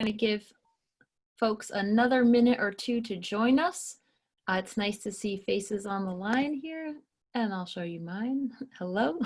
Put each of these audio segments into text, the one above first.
going to give folks another minute or two to join us. It's nice to see faces on the line here, and I'll show you mine. Hello.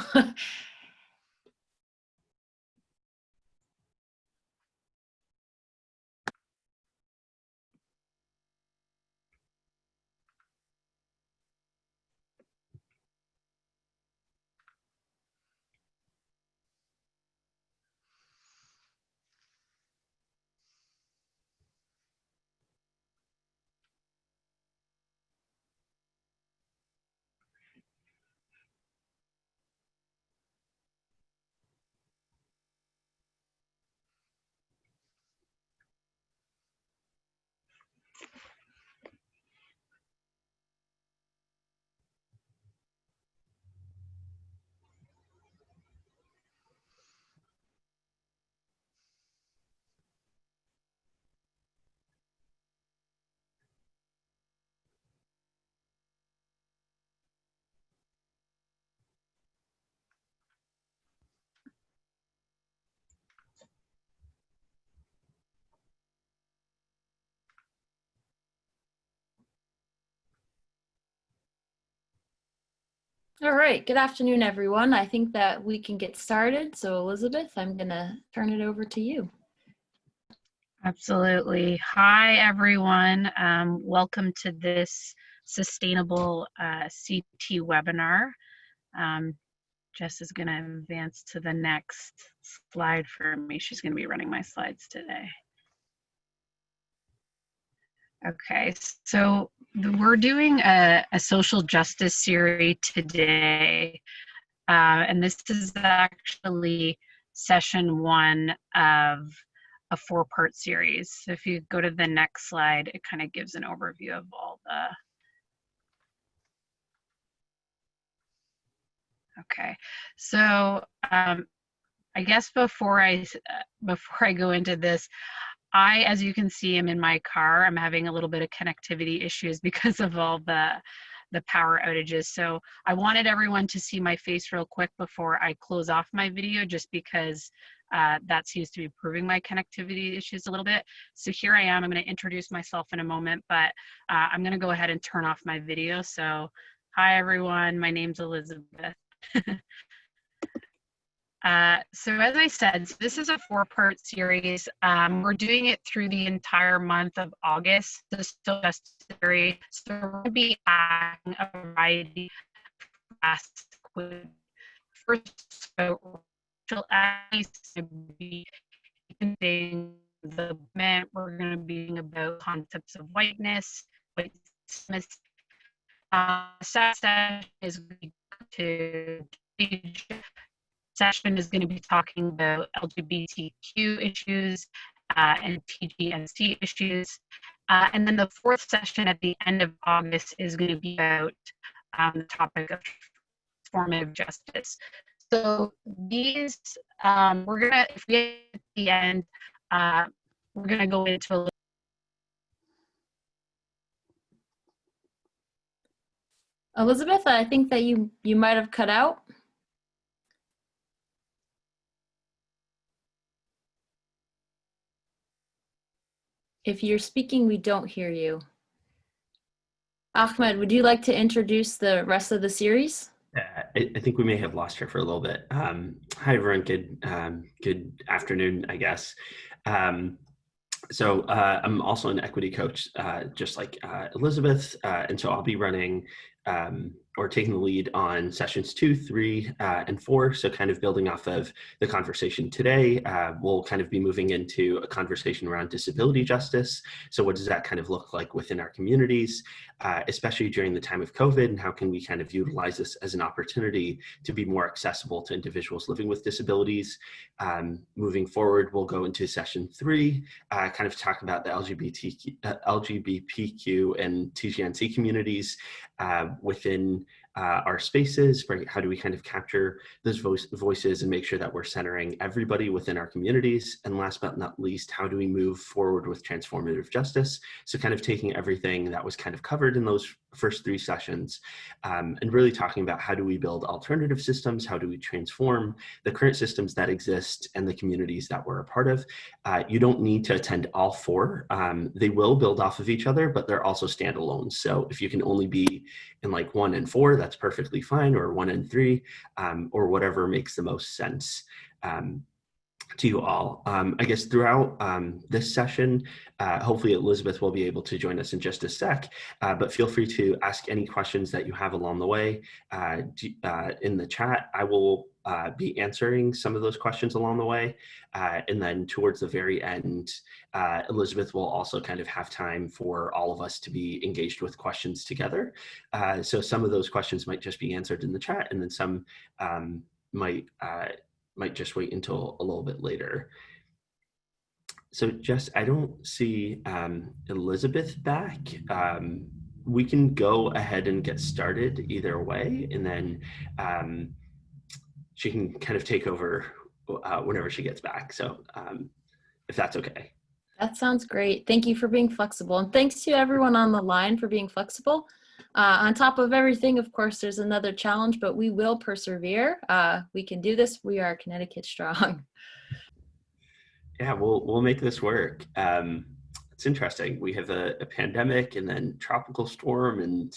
All right, good afternoon, everyone. I think that we can get started. So Elizabeth, I'm gonna turn it over to you. Absolutely. Hi, everyone. Welcome to this sustainable CT webinar. Jess is gonna advance to the next slide for me. She's gonna be running my slides today. Okay, so we're doing a social justice series today. And this is actually session 1 of a 4-part series. So if you go to the next slide, it kind of gives an overview of all the. Okay, so I guess before I go into this, as you can see, I'm in my car. I'm having a little bit of connectivity issues because of all the power outages. So I wanted everyone to see my face real quick before I close off my video, just because that seems to be improving my connectivity issues a little bit. So here I am. I'm going to introduce myself in a moment, but I'm going to go ahead and turn off my video. So hi, everyone. My name's Elizabeth. So as I said, this is a 4-part series. We're doing it through the entire month of August. This is still just a series. So we're going to be adding a variety of tasks. First, we're going to be the event. We're going to be about concepts of whiteness, whiteness. Session is going to session is going to be talking about LGBTQ issues and TGNC issues. And then the 4th session at the end of August is going to be about the topic of transformative justice. So these, we're going to, if we get at the end, we're going to go into a little. Elizabeth, I think that you might have cut out. If you're speaking, we don't hear you. Ahmed, would you like to introduce the rest of the series? I think we may have lost her for a little bit. Hi, everyone. Good afternoon, I guess. So I'm also an equity coach, just like Elizabeth, and so I'll be running or taking the lead on sessions 2, 3, and 4. So kind of building off of the conversation today, we'll kind of be moving into a conversation around disability justice. So what does that kind of look like within our communities, especially during the time of COVID, and how can we kind of utilize this as an opportunity to be more accessible to individuals living with disabilities? Moving forward, we'll go into session 3, kind of talk about the LGBTQ and TGNC communities within our spaces, right? How do we kind of capture those voices and make sure that we're centering everybody within our communities? And last but not least, how do we move forward with transformative justice? So kind of taking everything that was kind of covered in those first 3 sessions, and really talking about how do we build alternative systems, how do we transform the current systems that exist and the communities that we're a part of. You don't need to attend all 4. They will build off of each other, but they're also standalone. So if you can only be in like 1 and 4, that's perfectly fine, or 1 and 3, or whatever makes the most sense to you all. I guess throughout this session, hopefully Elizabeth will be able to join us in just a sec, but feel free to ask any questions that you have along the way in the chat. I will be answering some of those questions along the way. And then towards the very end, Elizabeth will also kind of have time for all of us to be engaged with questions together. So some of those questions might just be answered in the chat, and then some might just wait until a little bit later. So Jess, I don't see Elizabeth back. We can go ahead and get started either way, and then she can kind of take over whenever she gets back. So if that's okay. That sounds great. Thank you for being flexible. And thanks to everyone on the line for being flexible. On top of everything, of course, there's another challenge, but we will persevere. We can do this. We are Connecticut strong. Yeah, we'll make this work. It's interesting. We have a pandemic and then tropical storm and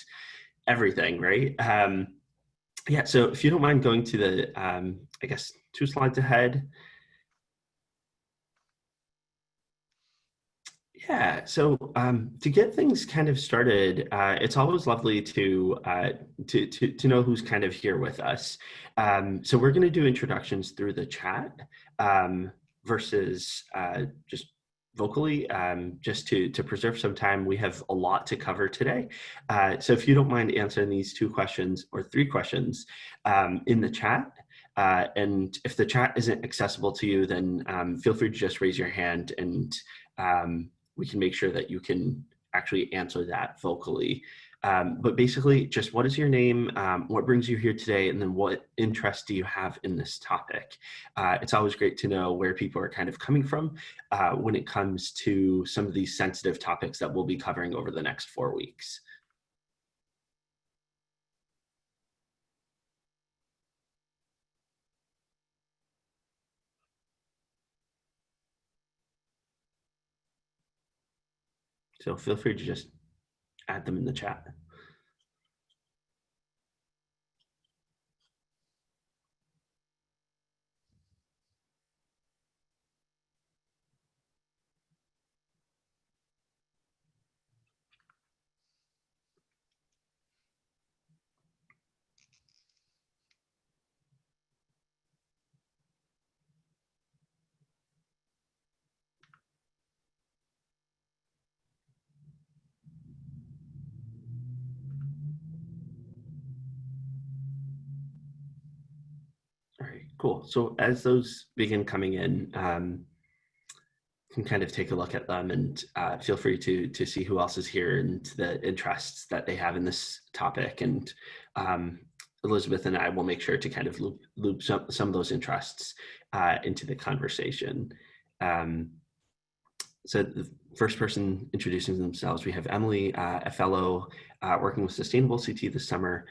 everything, right? Yeah, so if you don't mind going to the, I guess, 2 slides ahead. Yeah, so to get things kind of started, it's always lovely to know who's kind of here with us. So we're going to do introductions through the chat versus just vocally, just to preserve some time. We have a lot to cover today. So if you don't mind answering these 2 questions or 3 questions in the chat, and if the chat isn't accessible to you, then feel free to just raise your hand, and we can make sure that you can actually answer that vocally. But basically, just what is your name, what brings you here today, and then what interest do you have in this topic? It's always great to know where people are kind of coming from when it comes to some of these sensitive topics that we'll be covering over the next 4 weeks. So feel free to just add them in the chat. All right, cool. So as those begin coming in, can kind of take a look at them, and feel free to see who else is here and the interests that they have in this topic. And Elizabeth and I will make sure to kind of loop some of those interests into the conversation. So the first person introducing themselves, we have Emily, a fellow working with Sustainable CT this summer,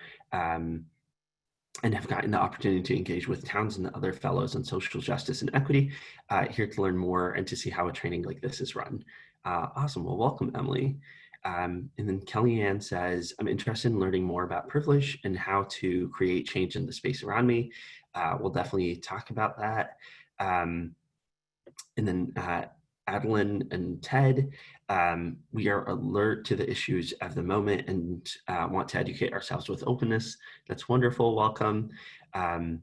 and have gotten the opportunity to engage with towns and other fellows on social justice and equity, here to learn more and to see how a training like this is run. Awesome, well, welcome, Emily. And then Kellyanne says, I'm interested in learning more about privilege and how to create change in the space around me. We'll definitely talk about that. And then Adeline and Ted, we are alert to the issues of the moment and want to educate ourselves with openness. That's wonderful, welcome. And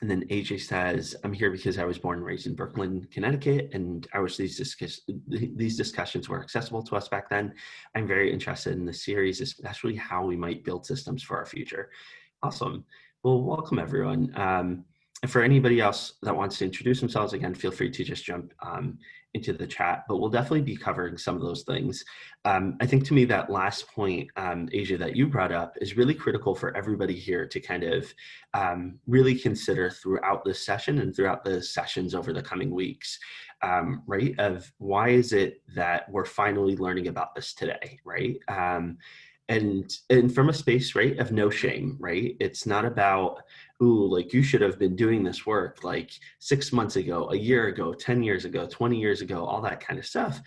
then AJ says, I'm here because I was born and raised in Brooklyn, Connecticut, and I wish these discussions were accessible to us back then. I'm very interested in this series, especially how we might build systems for our future. Awesome. Well, welcome everyone. And for anybody else that wants to introduce themselves, again, feel free to just jump into the chat, but we'll definitely be covering some of those things. I think to me that last point, Asia, that you brought up is really critical for everybody here to kind of really consider throughout this session and throughout the sessions over the coming weeks, right? Of why is it that we're finally learning about this today, right? and from a space, right, of no shame, right? It's not about, ooh, like you should have been doing this work like 6 months ago, a year ago, 10 years ago, 20 years ago, all that kind of stuff.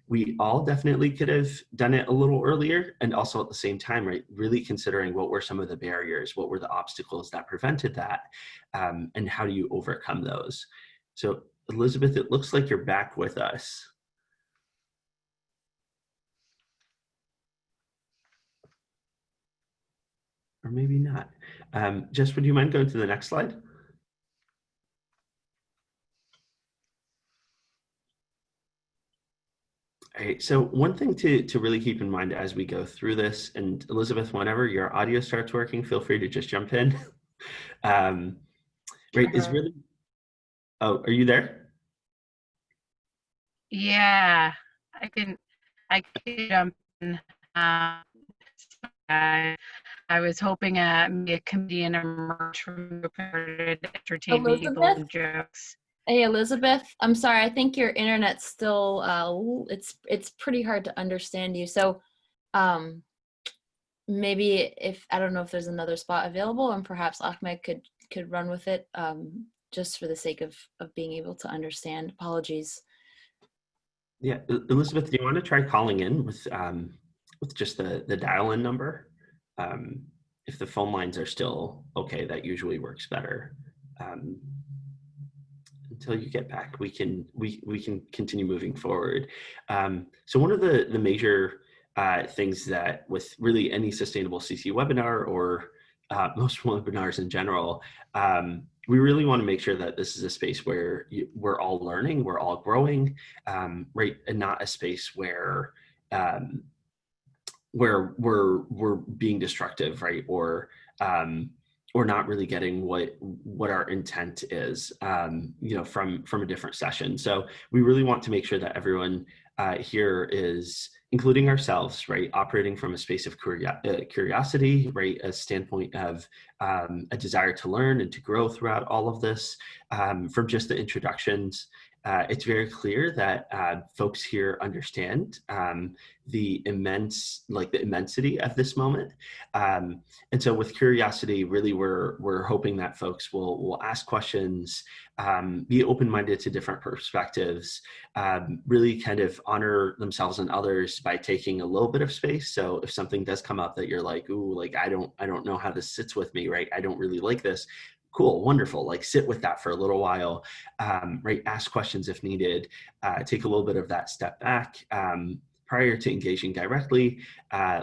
We all definitely could have done it a little earlier, and also at the same time, right, really considering what were some of the barriers, what were the obstacles that prevented that, and how do you overcome those? So Elizabeth, it looks like you're back with us. Or maybe not. Jess, would you mind going to the next slide? All right, so one thing to really keep in mind as we go through this, and Elizabeth, whenever your audio starts working, feel free to just jump in. Right, is really, oh, are you there? Yeah, I can jump in. I was hoping maybe a comedian emerged from to entertain people Elizabeth? with jokes. Hey, Elizabeth, I'm sorry. I think your internet's still, it's pretty hard to understand you. So maybe I don't know if there's another spot available, and perhaps Ahmed could run with it just for the sake of being able to understand. Apologies. Yeah, Elizabeth, do you want to try calling in with just the dial-in number? If the phone lines are still okay, that usually works better. Until you get back, we can continue moving forward. So one of the major things that with really any sustainable CC webinar, or most webinars in general, we really want to make sure that this is a space where we're all learning, we're all growing, right, and not a space where we're being destructive, right, or not really getting what our intent is, you know, from a different session. So we really want to make sure that everyone here is, including ourselves, right, operating from a space of curiosity, right, a standpoint of a desire to learn and to grow throughout all of this. From just the introductions, it's very clear that folks here understand the immensity of this moment. And so with curiosity, really we're hoping that folks will ask questions, be open-minded to different perspectives, really kind of honor themselves and others by taking a little bit of space. So if something does come up that you're like, ooh, like I don't know how this sits with me, right? I don't really like this. Cool, wonderful. Like sit with that for a little while, right? Ask questions if needed. Take a little bit of that step back. Prior to engaging directly,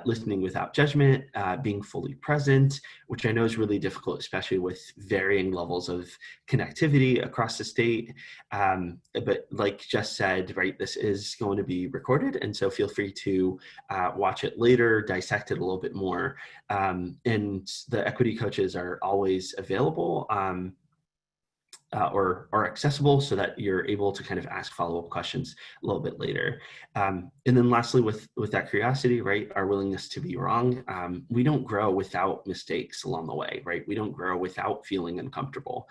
listening without judgment, being fully present, which I know is really difficult, especially with varying levels of connectivity across the state. But like Jess said, right, this is going to be recorded, and so feel free to watch it later, dissect it a little bit more. And the equity coaches are always available. Or accessible, so that you're able to kind of ask follow-up questions a little bit later. And then lastly, with that curiosity, right, our willingness to be wrong. We don't grow without mistakes along the way, right? We don't grow without feeling uncomfortable.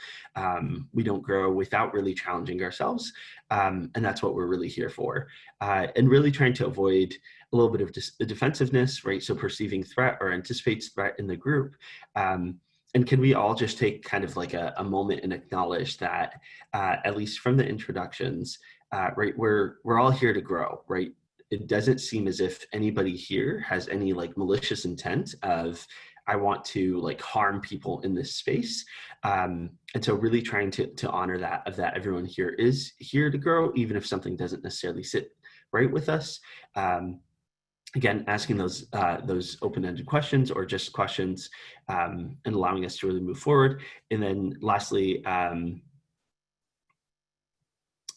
We don't grow without really challenging ourselves. And that's what we're really here for. And really trying to avoid a little bit of defensiveness, right? So perceiving threat or anticipates threat in the group. And can we all just take kind of like a moment and acknowledge that, at least from the introductions, right, we're all here to grow, right? It doesn't seem as if anybody here has any like malicious intent of, I want to like harm people in this space. And so really trying to honor that, of that everyone here is here to grow, even if something doesn't necessarily sit right with us. Again, asking those open-ended questions or just questions, and allowing us to really move forward. And then lastly,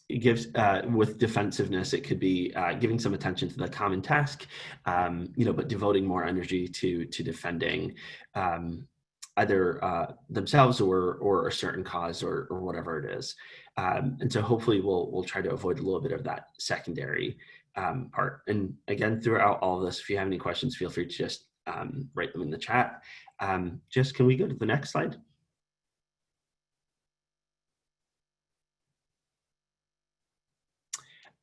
it gives, with defensiveness, it could be giving some attention to the common task, you know, but devoting more energy to defending either themselves or a certain cause or whatever it is. And so hopefully we'll try to avoid a little bit of that secondary part. And again, throughout all of this, if you have any questions, feel free to just write them in the chat. Just can we go to the next slide?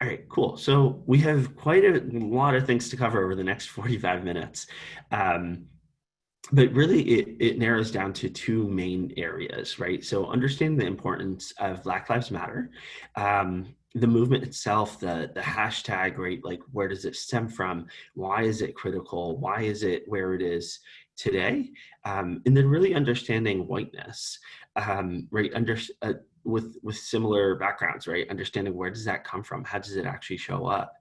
All right, cool. So we have quite a lot of things to cover over the next 45 minutes. But really, it narrows down to two main areas, right? So understanding the importance of Black Lives Matter, the movement itself, the hashtag, right? Like, where does it stem from? Why is it critical? Why is it where it is today? And then really understanding whiteness, right? With similar backgrounds, right? Understanding where does that come from? How does it actually show up?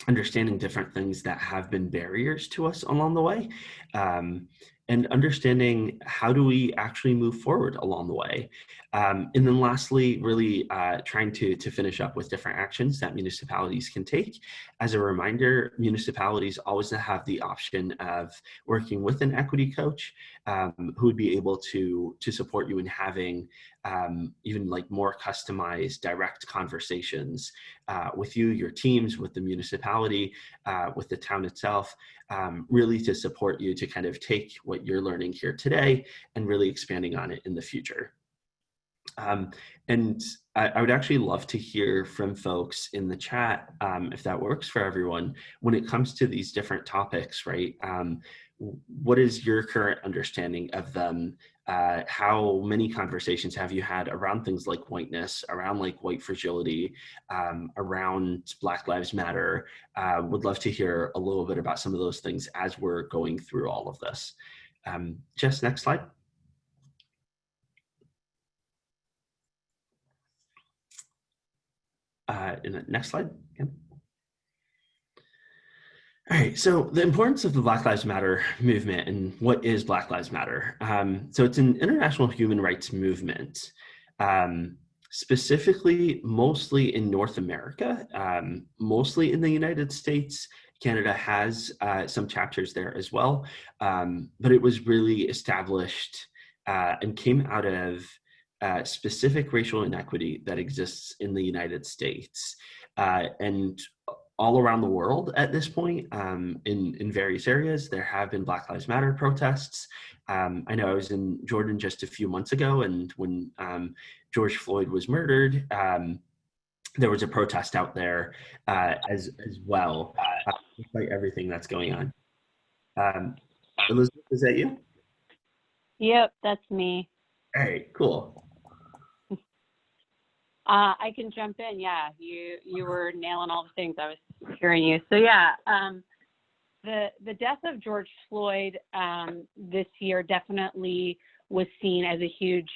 Understanding different things that have been barriers to us along the way, and understanding how do we actually move forward along the way. And then lastly, really trying to finish up with different actions that municipalities can take. As a reminder, municipalities always have the option of working with an equity coach who would be able to support you in having even like more customized direct conversations with you, your teams, with the municipality, with the town itself, really to support you to kind of take what you're learning here today and really expanding on it in the future. And I would actually love to hear from folks in the chat, if that works for everyone, when it comes to these different topics, right? What is your current understanding of them? How many conversations have you had around things like whiteness, around like white fragility, around Black Lives Matter? Would love to hear a little bit about some of those things as we're going through all of this. Jess, next slide. In the next slide. Yeah. All right, so the importance of the Black Lives Matter movement and what is Black Lives Matter? So it's an international human rights movement, specifically mostly in North America, mostly in the United States. Canada has some chapters there as well, but it was really established and came out of specific racial inequity that exists in the United States. And all around the world at this point, in various areas, there have been Black Lives Matter protests. I know I was in Jordan just a few months ago, and when George Floyd was murdered, there was a protest out there as well, despite everything that's going on. Elizabeth, is that you? Yep, that's me. All right, cool. I can jump in. Yeah, you were nailing all the things. I was hearing you. So yeah, the death of George Floyd this year definitely was seen as a huge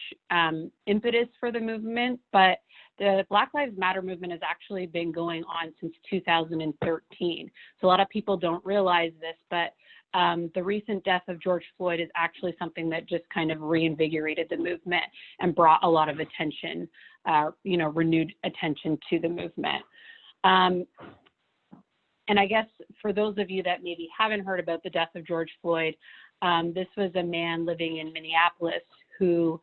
impetus for the movement, but the Black Lives Matter movement has actually been going on since 2013. So a lot of people don't realize this, but the recent death of George Floyd is actually something that just kind of reinvigorated the movement and brought a lot of attention, renewed attention to the movement. And I guess for those of you that maybe haven't heard about the death of George Floyd, this was a man living in Minneapolis who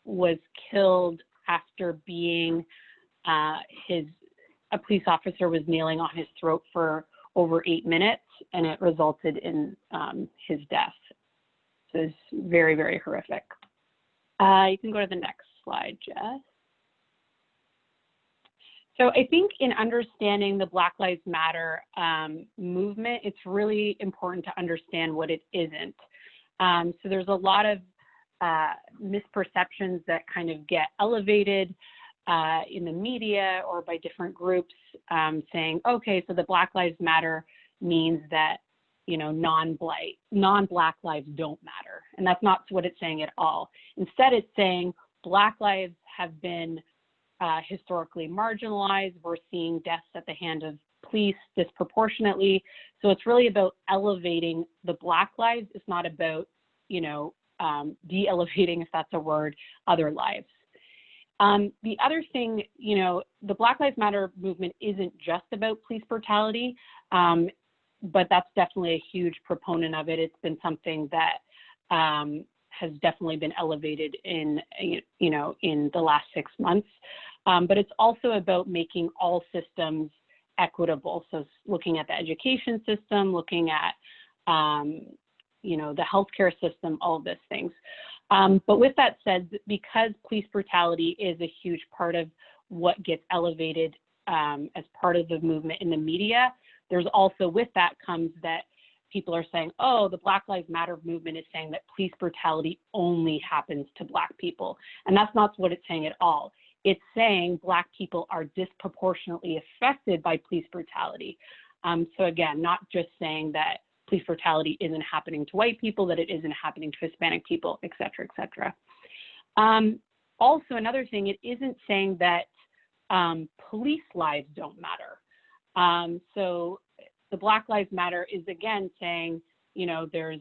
was killed after being, a police officer was kneeling on his throat for over 8 minutes, and it resulted in his death. So it's very, very horrific. You can go to the next slide, Jess. So I think in understanding the Black Lives Matter movement, it's really important to understand what it isn't. So there's a lot of misperceptions that kind of get elevated in the media or by different groups saying, okay, so the Black Lives Matter means that, non-Black lives don't matter. And that's not what it's saying at all. Instead, it's saying Black lives have been historically marginalized. We're seeing deaths at the hand of police disproportionately. So it's really about elevating the Black lives. It's not about, de-elevating, if that's a word, other lives. The other thing, the Black Lives Matter movement isn't just about police brutality, but that's definitely a huge proponent of it. It's been something that has definitely been elevated in the last 6 months. But it's also about making all systems equitable. So looking at the education system, looking at, the healthcare system, all of these things. But with that said, because police brutality is a huge part of what gets elevated as part of the movement in the media. There's also, with that comes that people are saying, oh, the Black Lives Matter movement is saying that police brutality only happens to Black people. And that's not what it's saying at all. It's saying Black people are disproportionately affected by police brutality. So again, not just saying that police brutality isn't happening to white people, that it isn't happening to Hispanic people, et cetera, et cetera. Also, another thing, it isn't saying that police lives don't matter. So the Black Lives Matter is again saying, you know, there's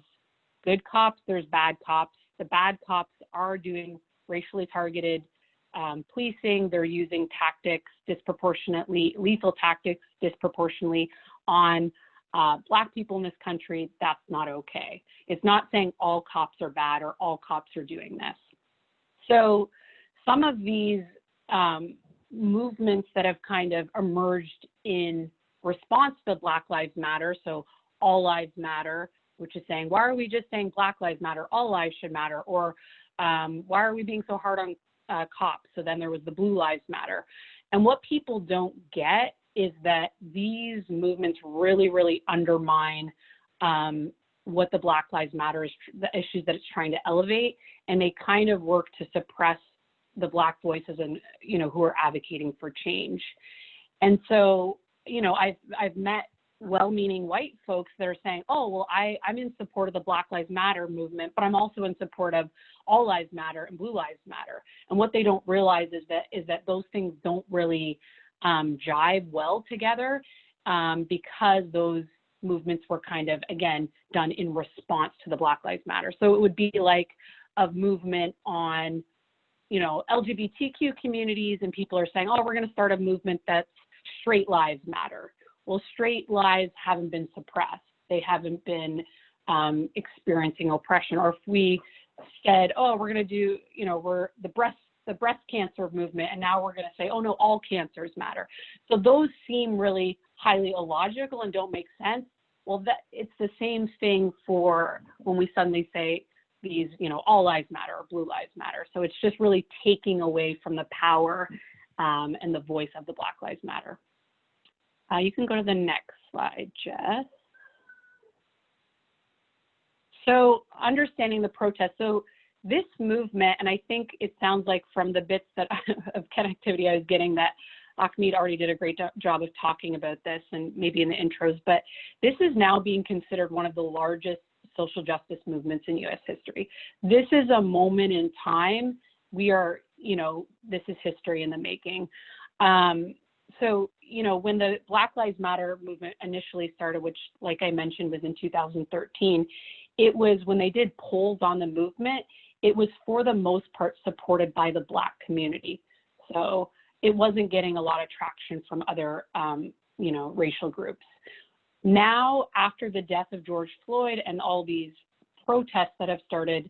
good cops, there's bad cops. The bad cops are doing racially targeted policing. They're using tactics disproportionately, lethal tactics disproportionately on Black people in this country. That's not okay. It's not saying all cops are bad or all cops are doing this. So some of these movements that have kind of emerged in response to Black Lives Matter, so All Lives Matter, which is saying, why are we just saying Black Lives Matter, all lives should matter, or why are we being so hard on cops? So then there was the Blue Lives Matter. And what people don't get is that these movements really, really undermine what the Black Lives Matter is, the issues that it's trying to elevate, and they kind of work to suppress the Black voices and, you know, who are advocating for change. And so, you know, I've met well-meaning white folks that are saying, oh, well, I'm in support of the Black Lives Matter movement, but I'm also in support of All Lives Matter and Blue Lives Matter. And what they don't realize is that those things don't really jive well together because those movements were kind of, again, done in response to the Black Lives Matter. So it would be like a movement on, you know, LGBTQ communities, and people are saying, oh, we're going to start a movement that's straight lives matter. Well, straight lives haven't been suppressed. They haven't been experiencing oppression. Or if we said, oh, we're going to do, you know, we're the breast cancer movement, and now we're going to say, oh no, all cancers matter. So those seem really highly illogical and don't make sense. Well, that it's the same thing for when we suddenly say these, you know, all lives matter or blue lives matter. So it's just really taking away from the power and the voice of the Black Lives Matter. You can go to the next slide, Jess. So understanding the protest. So this movement, and I think it sounds like from the bits that of connectivity I was getting that Ahmed already did a great job of talking about this, and maybe in the intros, but this is now being considered one of the largest social justice movements in US history. This is a moment in time. We are, you know, this is history in the making. So, you know, when the Black Lives Matter movement initially started, which, like I mentioned, was in 2013, it was when they did polls on the movement, it was for the most part supported by the Black community. So it wasn't getting a lot of traction from other, you know, racial groups. Now, after the death of George Floyd and all these protests that have started,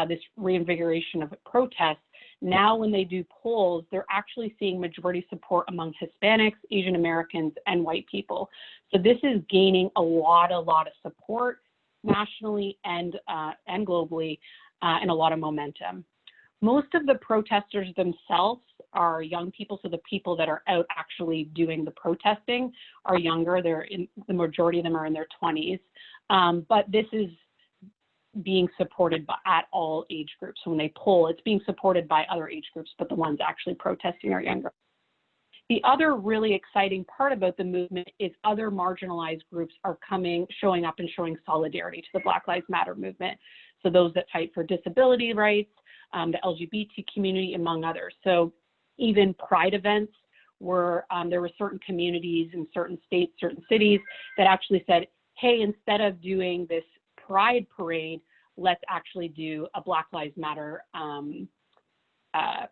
this reinvigoration of protests, now when they do polls, they're actually seeing majority support among Hispanics, Asian Americans, and white people. So this is gaining a lot of support nationally and globally, and a lot of momentum. Most of the protesters themselves are young people, so the people that are out actually doing the protesting are younger. The majority of them are in their 20s, but this is being supported at all age groups. So when they poll, it's being supported by other age groups, but the ones actually protesting are younger. The other really exciting part about the movement is other marginalized groups are showing up and showing solidarity to the Black Lives Matter movement. So those that fight for disability rights, the LGBT community, among others. So even pride events were, there were certain communities in certain states, certain cities that actually said, hey, instead of doing this pride parade, let's actually do a Black Lives Matter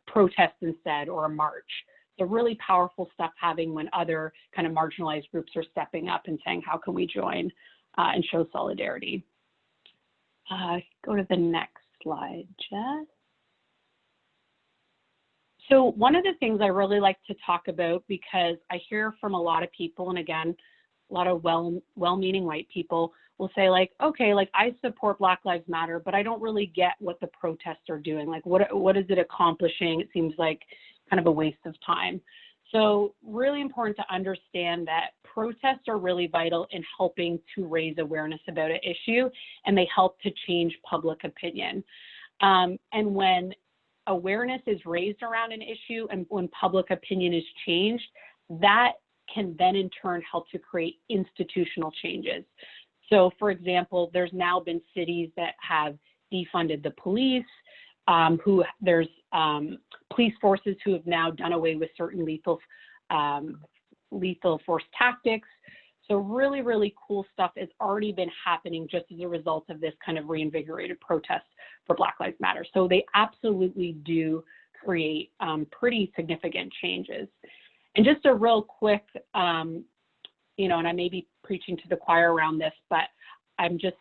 protest instead, or a march. So really powerful stuff having when other kind of marginalized groups are stepping up and saying, how can we join and show solidarity? Go to the next slide, Jess. So one of the things I really like to talk about, because I hear from a lot of people, and again, a lot of well-meaning white people will say, like, okay, like I support Black Lives Matter, but I don't really get what the protests are doing. Like, what is it accomplishing? It seems like kind of a waste of time. So really important to understand that protests are really vital in helping to raise awareness about an issue, and they help to change public opinion. And when awareness is raised around an issue and when public opinion is changed, that can then in turn help to create institutional changes. So for example, there's now been cities that have defunded the police, there's police forces who have now done away with certain lethal force tactics. So really, really cool stuff has already been happening just as a result of this kind of reinvigorated protest for Black Lives Matter. So they absolutely do create pretty significant changes. And just a real quick, you know, and I may be preaching to the choir around this, but I'm just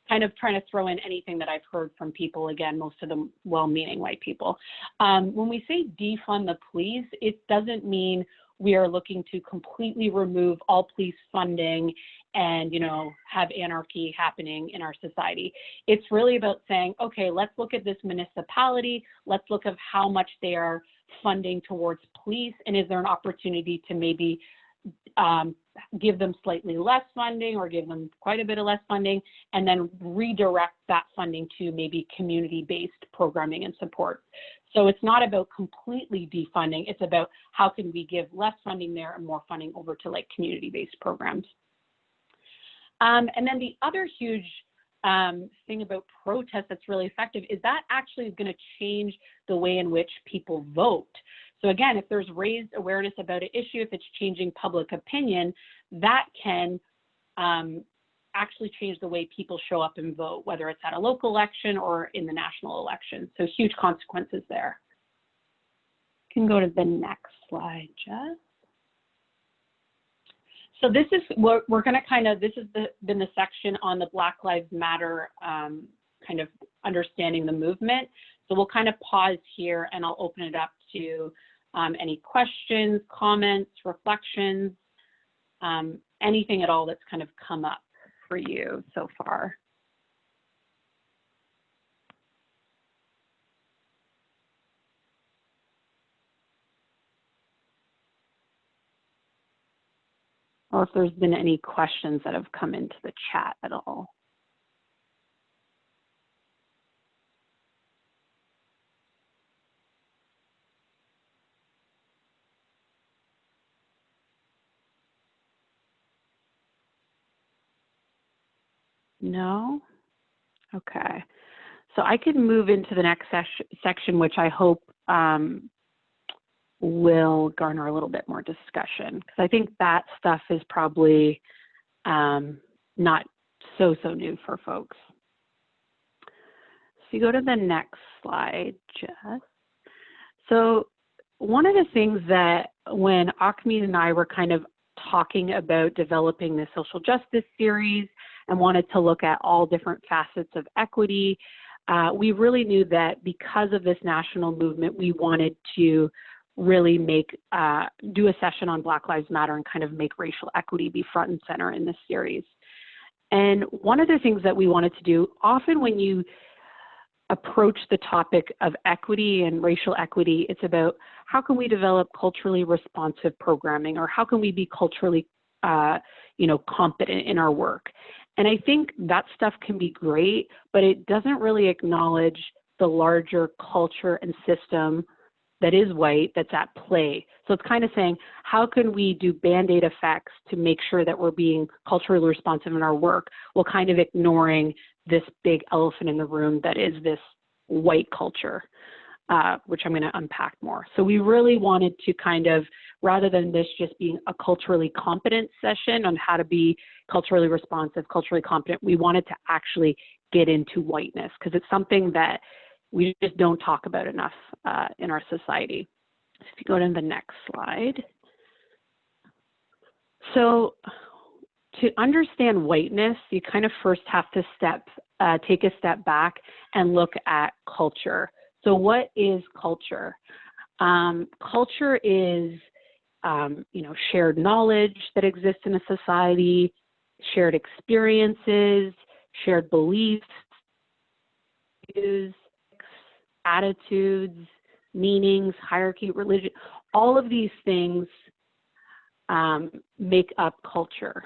kind of trying to throw in anything that I've heard from people, again, most of them well-meaning white people. When we say defund the police, it doesn't mean we are looking to completely remove all police funding and, you know, have anarchy happening in our society. It's really about saying, okay, let's look at this municipality, let's look at how much they are funding towards police, and is there an opportunity to maybe give them slightly less funding or give them quite a bit of less funding, and then redirect that funding to maybe community-based programming and support. So it's not about completely defunding, it's about how can we give less funding there and more funding over to like community-based programs. And then the other huge thing about protest that's really effective is that actually is going to change the way in which people vote. So again, if there's raised awareness about an issue, if it's changing public opinion, that can actually change the way people show up and vote, whether it's at a local election or in the national election. So huge consequences there. You can go to the next slide, Jess. So this is what we're going to kind of, this has been the section on the Black Lives Matter kind of understanding the movement. So we'll kind of pause here and I'll open it up to any questions, comments, reflections, anything at all that's kind of come up for you so far. Or if there's been any questions that have come into the chat at all. No? Okay. So I could move into the next section, which I hope will garner a little bit more discussion, because I think that stuff is probably not so new for folks. So you go to the next slide, Jess. So one of the things that when Achmed and I were kind of talking about developing the social justice series and wanted to look at all different facets of equity, we really knew that because of this national movement, we wanted to really do a session on Black Lives Matter and kind of make racial equity be front and center in this series. And one of the things that we wanted to do, often when you approach the topic of equity and racial equity, it's about how can we develop culturally responsive programming, or how can we be culturally competent in our work. And I think that stuff can be great, but it doesn't really acknowledge the larger culture and system that is white that's at play. So it's kind of saying, how can we do Band-Aid effects to make sure that we're being culturally responsive in our work, while kind of ignoring this big elephant in the room that is this white culture, which I'm going to unpack more. So we really wanted to kind of, rather than this just being a culturally competent session on how to be culturally responsive, culturally competent, we wanted to actually get into whiteness, because it's something that we just don't talk about enough in our society. So if you go to the next slide. So to understand whiteness, you kind of first have to take a step back and look at culture. So what is culture? Culture is shared knowledge that exists in a society, shared experiences, shared beliefs, views, attitudes, meanings, hierarchy, religion, all of these things make up culture.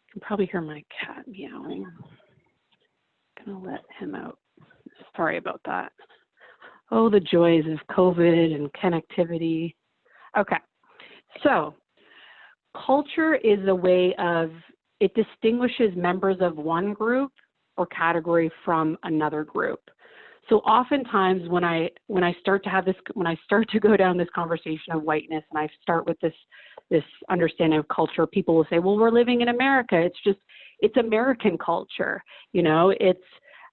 You can probably hear my cat meowing. I'm gonna let him out. Sorry about that. Oh, the joys of COVID and connectivity. Okay, so culture is a way of, it distinguishes members of one group or category from another group. So oftentimes when I start to go down this conversation of whiteness, and I start with this understanding of culture, people will say, well, we're living in America. It's American culture. You know, it's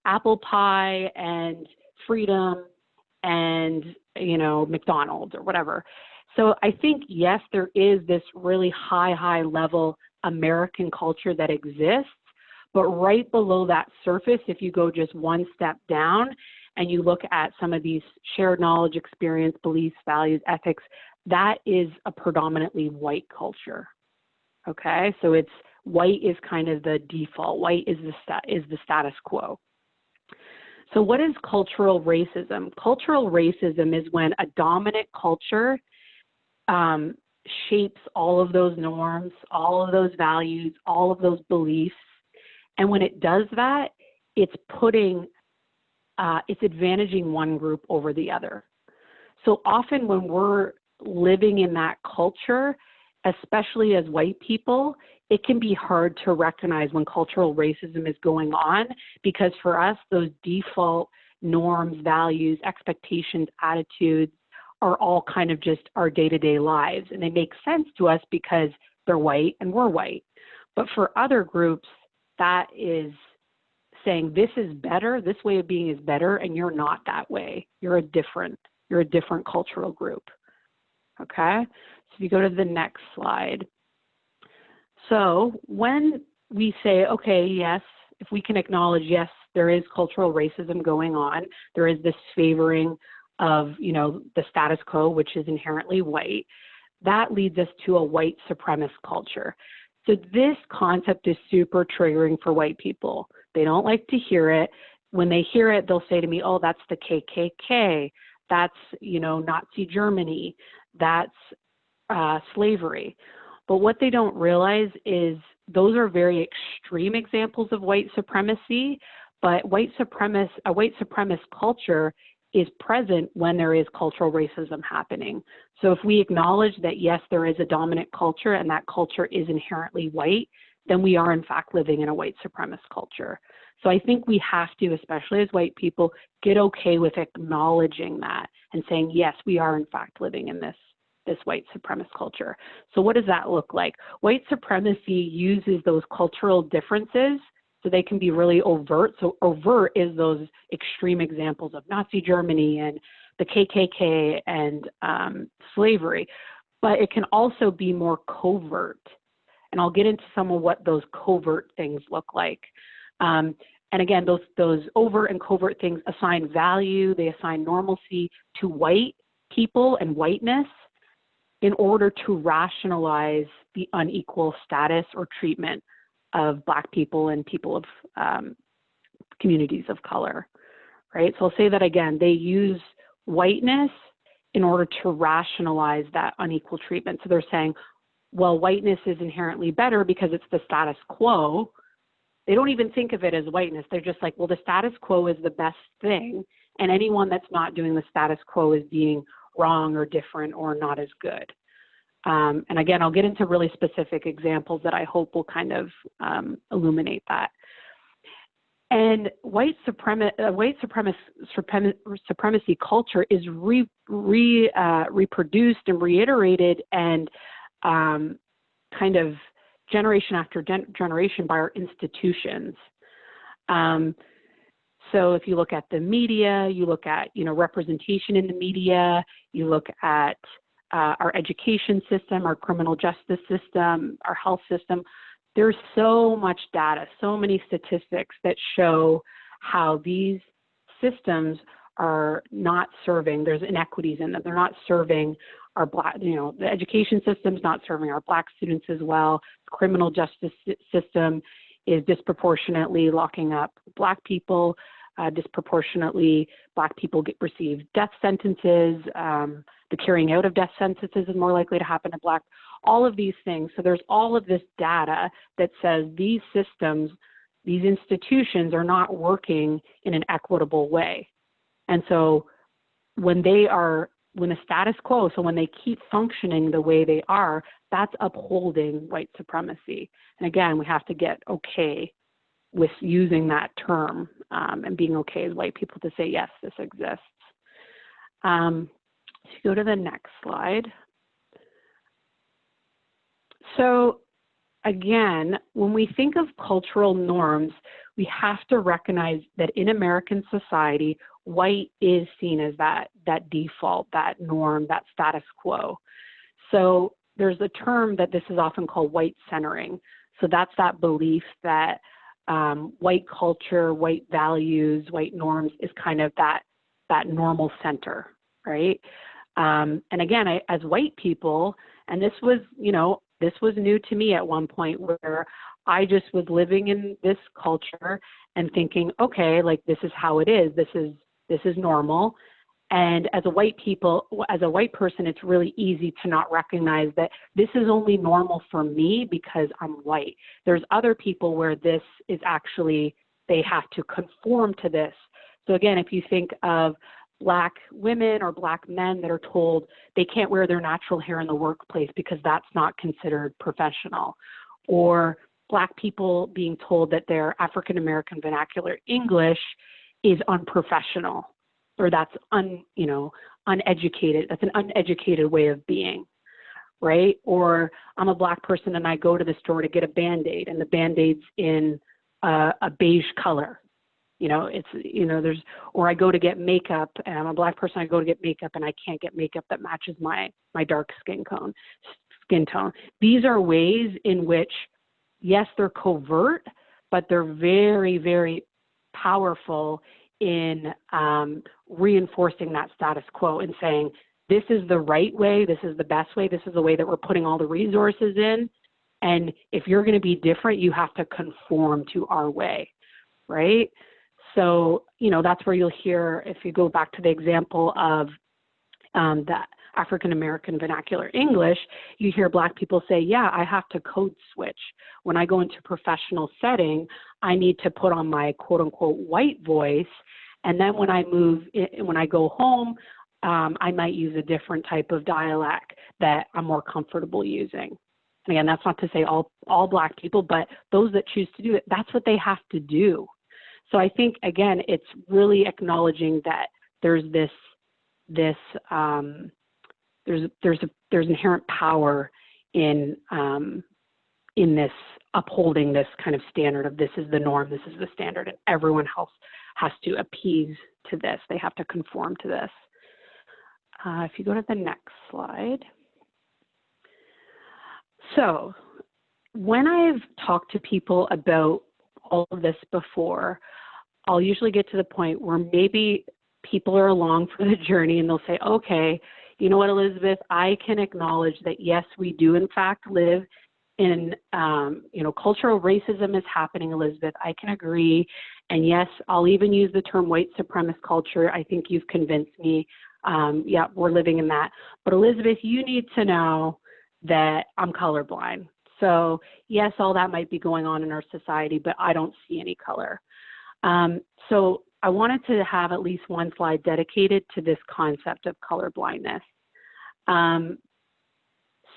apple pie and freedom and, you know, McDonald's or whatever. So I think, yes, there is this really high level American culture that exists, but right below that surface, if you go just one step down and you look at some of these shared knowledge, experience, beliefs, values, ethics, that is a predominantly white culture. Okay, so it's white is kind of the default. White is the status quo. So what is cultural racism? Cultural racism is when a dominant culture shapes all of those norms, all of those values, all of those beliefs. And when it does that, it's advantaging one group over the other. So often when we're living in that culture, especially as white people, it can be hard to recognize when cultural racism is going on, because for us, those default norms, values, expectations, attitudes are all kind of just our day-to-day lives. And they make sense to us because they're white and we're white. But for other groups, that is saying this is better, this way of being is better, and you're not that way. You're a different cultural group. Okay? So if you go to the next slide. So when we say, okay, yes, if we can acknowledge, yes, there is cultural racism going on, there is this favoring of, you know, the status quo, which is inherently white, that leads us to a white supremacist culture. So this concept is super triggering for white people. They don't like to hear it. When they hear it, they'll say to me, oh, that's the KKK, that's, you know, Nazi Germany, that's slavery. But what they don't realize is those are very extreme examples of white supremacy, but a white supremacist culture is present when there is cultural racism happening. So if we acknowledge that, yes, there is a dominant culture and that culture is inherently white, then we are in fact living in a white supremacist culture. So I think we have to, especially as white people, get okay with acknowledging that and saying, yes, we are in fact living in this white supremacist culture. So what does that look like? White supremacy uses those cultural differences so they can be really overt. So overt is those extreme examples of Nazi Germany and the KKK and slavery, but it can also be more covert. And I'll get into some of what those covert things look like. And again, those overt and covert things assign value, they assign normalcy to white people and whiteness in order to rationalize the unequal status or treatment of Black people and people of communities of color, right? So I'll say that again, they use whiteness in order to rationalize that unequal treatment. So they're saying, well, whiteness is inherently better because it's the status quo. They don't even think of it as whiteness. They're just like, well, the status quo is the best thing, and anyone that's not doing the status quo is being wrong or different or not as good. And again, I'll get into really specific examples that I hope will kind of illuminate that. And white supremacy culture is reproduced and reiterated and kind of generation after generation by our institutions. So if you look at the media, you look at, you know, representation in the media, you look at our education system, our criminal justice system, our health system, there's so much data, so many statistics that show how these systems are not serving, there's inequities in them. They're not serving our Black, you know, the education system's not serving our Black students as well. The criminal justice system is disproportionately locking up Black people. disproportionately Black people receive death sentences. The carrying out of death sentences is more likely to happen to Black, all of these things. So there's all of this data that says these systems, these institutions are not working in an equitable way. And so when the status quo, so when they keep functioning the way they are, that's upholding white supremacy. And again, we have to get okay with using that term and being okay as white people to say, yes, this exists. If you go to the next slide. So again, when we think of cultural norms, we have to recognize that in American society, white is seen as that default, that norm, that status quo. So there's a term that this is often called white centering. So that's that belief that white culture, white values, white norms is kind of that normal center, right? And again, as white people, and this was new to me at one point where I just was living in this culture and thinking, okay, like this is how it is. This is normal. And as a white person, it's really easy to not recognize that this is only normal for me because I'm white. There's other people where this is actually, they have to conform to this. So again, if you think of Black women or Black men that are told they can't wear their natural hair in the workplace because that's not considered professional, or Black people being told that their African American vernacular English is unprofessional, or that's uneducated. That's an uneducated way of being, right? Or I'm a Black person and I go to the store to get a Band-Aid, and the Band-Aid's in a beige color. Or I go to get makeup, and I'm a Black person, I go to get makeup and I can't get makeup that matches my dark skin tone. These are ways in which, yes, they're covert, but they're very, very powerful in reinforcing that status quo and saying, this is the right way, this is the best way, this is the way that we're putting all the resources in. And if you're going to be different, you have to conform to our way, right? So, that's where you'll hear, if you go back to the example of the African American vernacular English, you hear Black people say, yeah, I have to code switch. When I go into a professional setting, I need to put on my quote unquote white voice. And then when I go home, I might use a different type of dialect that I'm more comfortable using. Again, that's not to say all Black people, but those that choose to do it, that's what they have to do. So I think, again, it's really acknowledging that there's inherent power in this upholding this kind of standard of this is the norm, this is the standard, and everyone else has to appease to this. They have to conform to this. If you go to the next slide. So when I've talked to people about all of this before, I'll usually get to the point where maybe people are along for the journey and they'll say, okay, you know what, Elizabeth, I can acknowledge that, yes, we do in fact live in, cultural racism is happening, Elizabeth. I can agree. And yes, I'll even use the term white supremacist culture. I think you've convinced me. Yeah, we're living in that. But Elizabeth, you need to know that I'm colorblind. So yes, all that might be going on in our society, but I don't see any color. So I wanted to have at least one slide dedicated to this concept of colorblindness.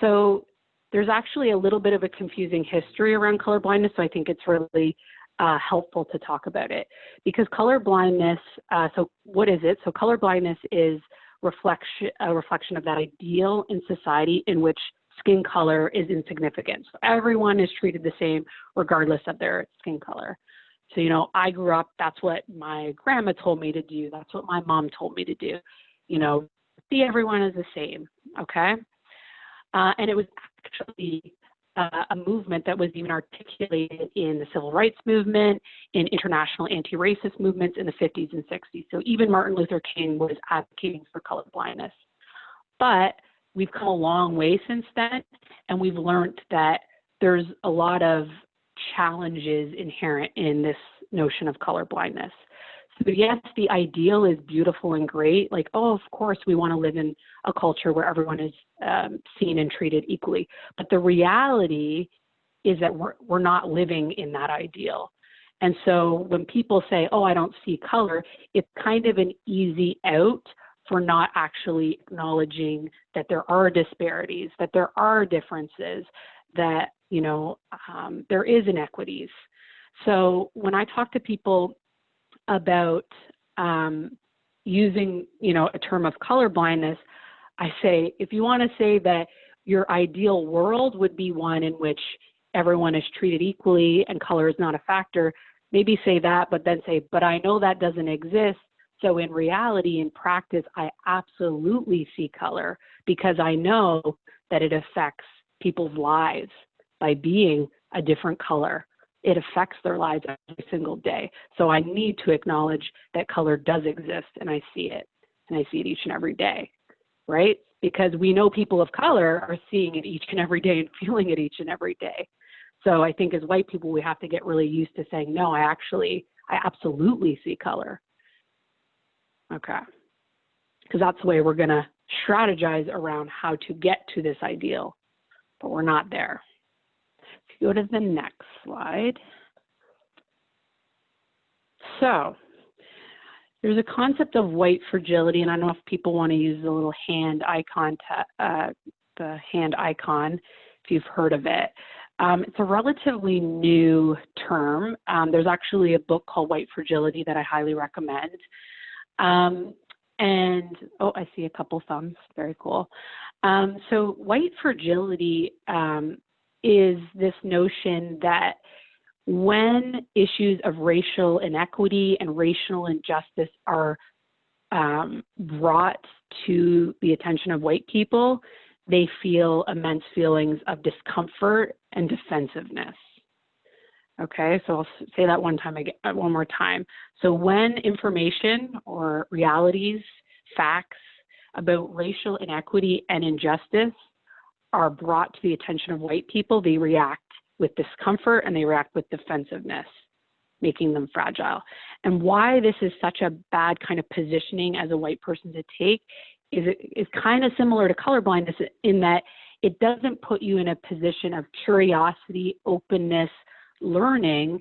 So there's actually a little bit of a confusing history around colorblindness, so I think it's really helpful to talk about it. Because colorblindness, so what is it? So colorblindness is a reflection of that ideal in society in which skin color is insignificant. So everyone is treated the same regardless of their skin color. So, I grew up, that's what my grandma told me to do. That's what my mom told me to do. See everyone as the same, okay? And it was actually a movement that was even articulated in the civil rights movement, in international anti-racist movements in the 50s and 60s. So even Martin Luther King was advocating for colorblindness. But we've come a long way since then, and we've learned that there's a lot of challenges inherent in this notion of colorblindness. So yes, the ideal is beautiful and great. Like, oh, of course, we want to live in a culture where everyone is seen and treated equally. But the reality is that we're not living in that ideal. And so when people say, oh, I don't see color, it's kind of an easy out for not actually acknowledging that there are disparities, that there are differences, that, you know, there is inequities. So when I talk to people about using, you know, a term of colorblindness, I say, if you want to say that your ideal world would be one in which everyone is treated equally and color is not a factor, maybe say that, but then say, but I know that doesn't exist. So in reality, in practice, I absolutely see color because I know that it affects people's lives by being a different color. It affects their lives every single day. So I need to acknowledge that color does exist, and I see it, and I see it each and every day, right? Because we know people of color are seeing it each and every day and feeling it each and every day. So I think as white people, we have to get really used to saying, no, I absolutely see color. Okay. Because that's the way we're going to strategize around how to get to this ideal, but we're not there. If you go to the next slide. So there's a concept of white fragility, and I don't know if people want to use the little hand icon, the hand icon, if you've heard of it. It's a relatively new term. There's actually a book called White Fragility that I highly recommend. And, oh, I see a couple thumbs. Very cool. So white fragility is this notion that when issues of racial inequity and racial injustice are brought to the attention of white people, they feel immense feelings of discomfort and defensiveness. Okay, so I'll say that one more time. So when information or realities, facts about racial inequity and injustice are brought to the attention of white people, they react with discomfort and they react with defensiveness, making them fragile. And why this is such a bad kind of positioning as a white person to take is kind of similar to colorblindness in that it doesn't put you in a position of curiosity, openness, learning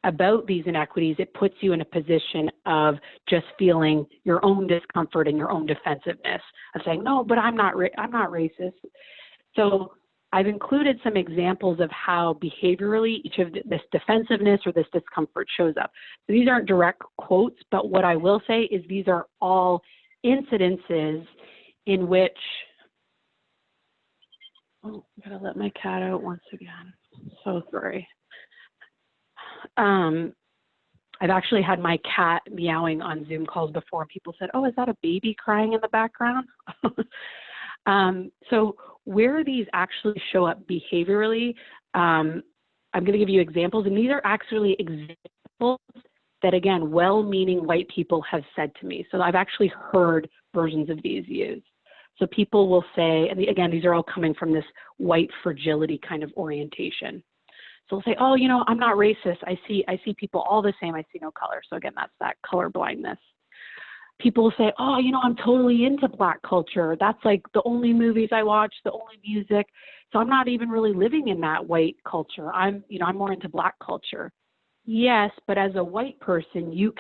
about these inequities. It puts you in a position of just feeling your own discomfort and your own defensiveness of saying, no, but I'm not racist. So I've included some examples of how behaviorally each of this defensiveness or this discomfort shows up. So these aren't direct quotes, but what I will say is these are all incidences in which, oh, I gotta let my cat out once again. So sorry. I've actually had my cat meowing on Zoom calls before, and people said, oh, is that a baby crying in the background? So where these actually show up behaviorally, I'm going to give you examples, and these are actually examples that, again, well-meaning white people have said to me. So I've actually heard versions of these used. So people will say, and again, these are all coming from this white fragility kind of orientation. So they'll say, oh, you know, I'm not racist. I see people all the same. I see no color. So again, that's that color blindness. People will say, oh, you know, I'm totally into Black culture. That's like the only movies I watch, the only music. So I'm not even really living in that white culture. I'm more into Black culture. Yes, but as a white person, you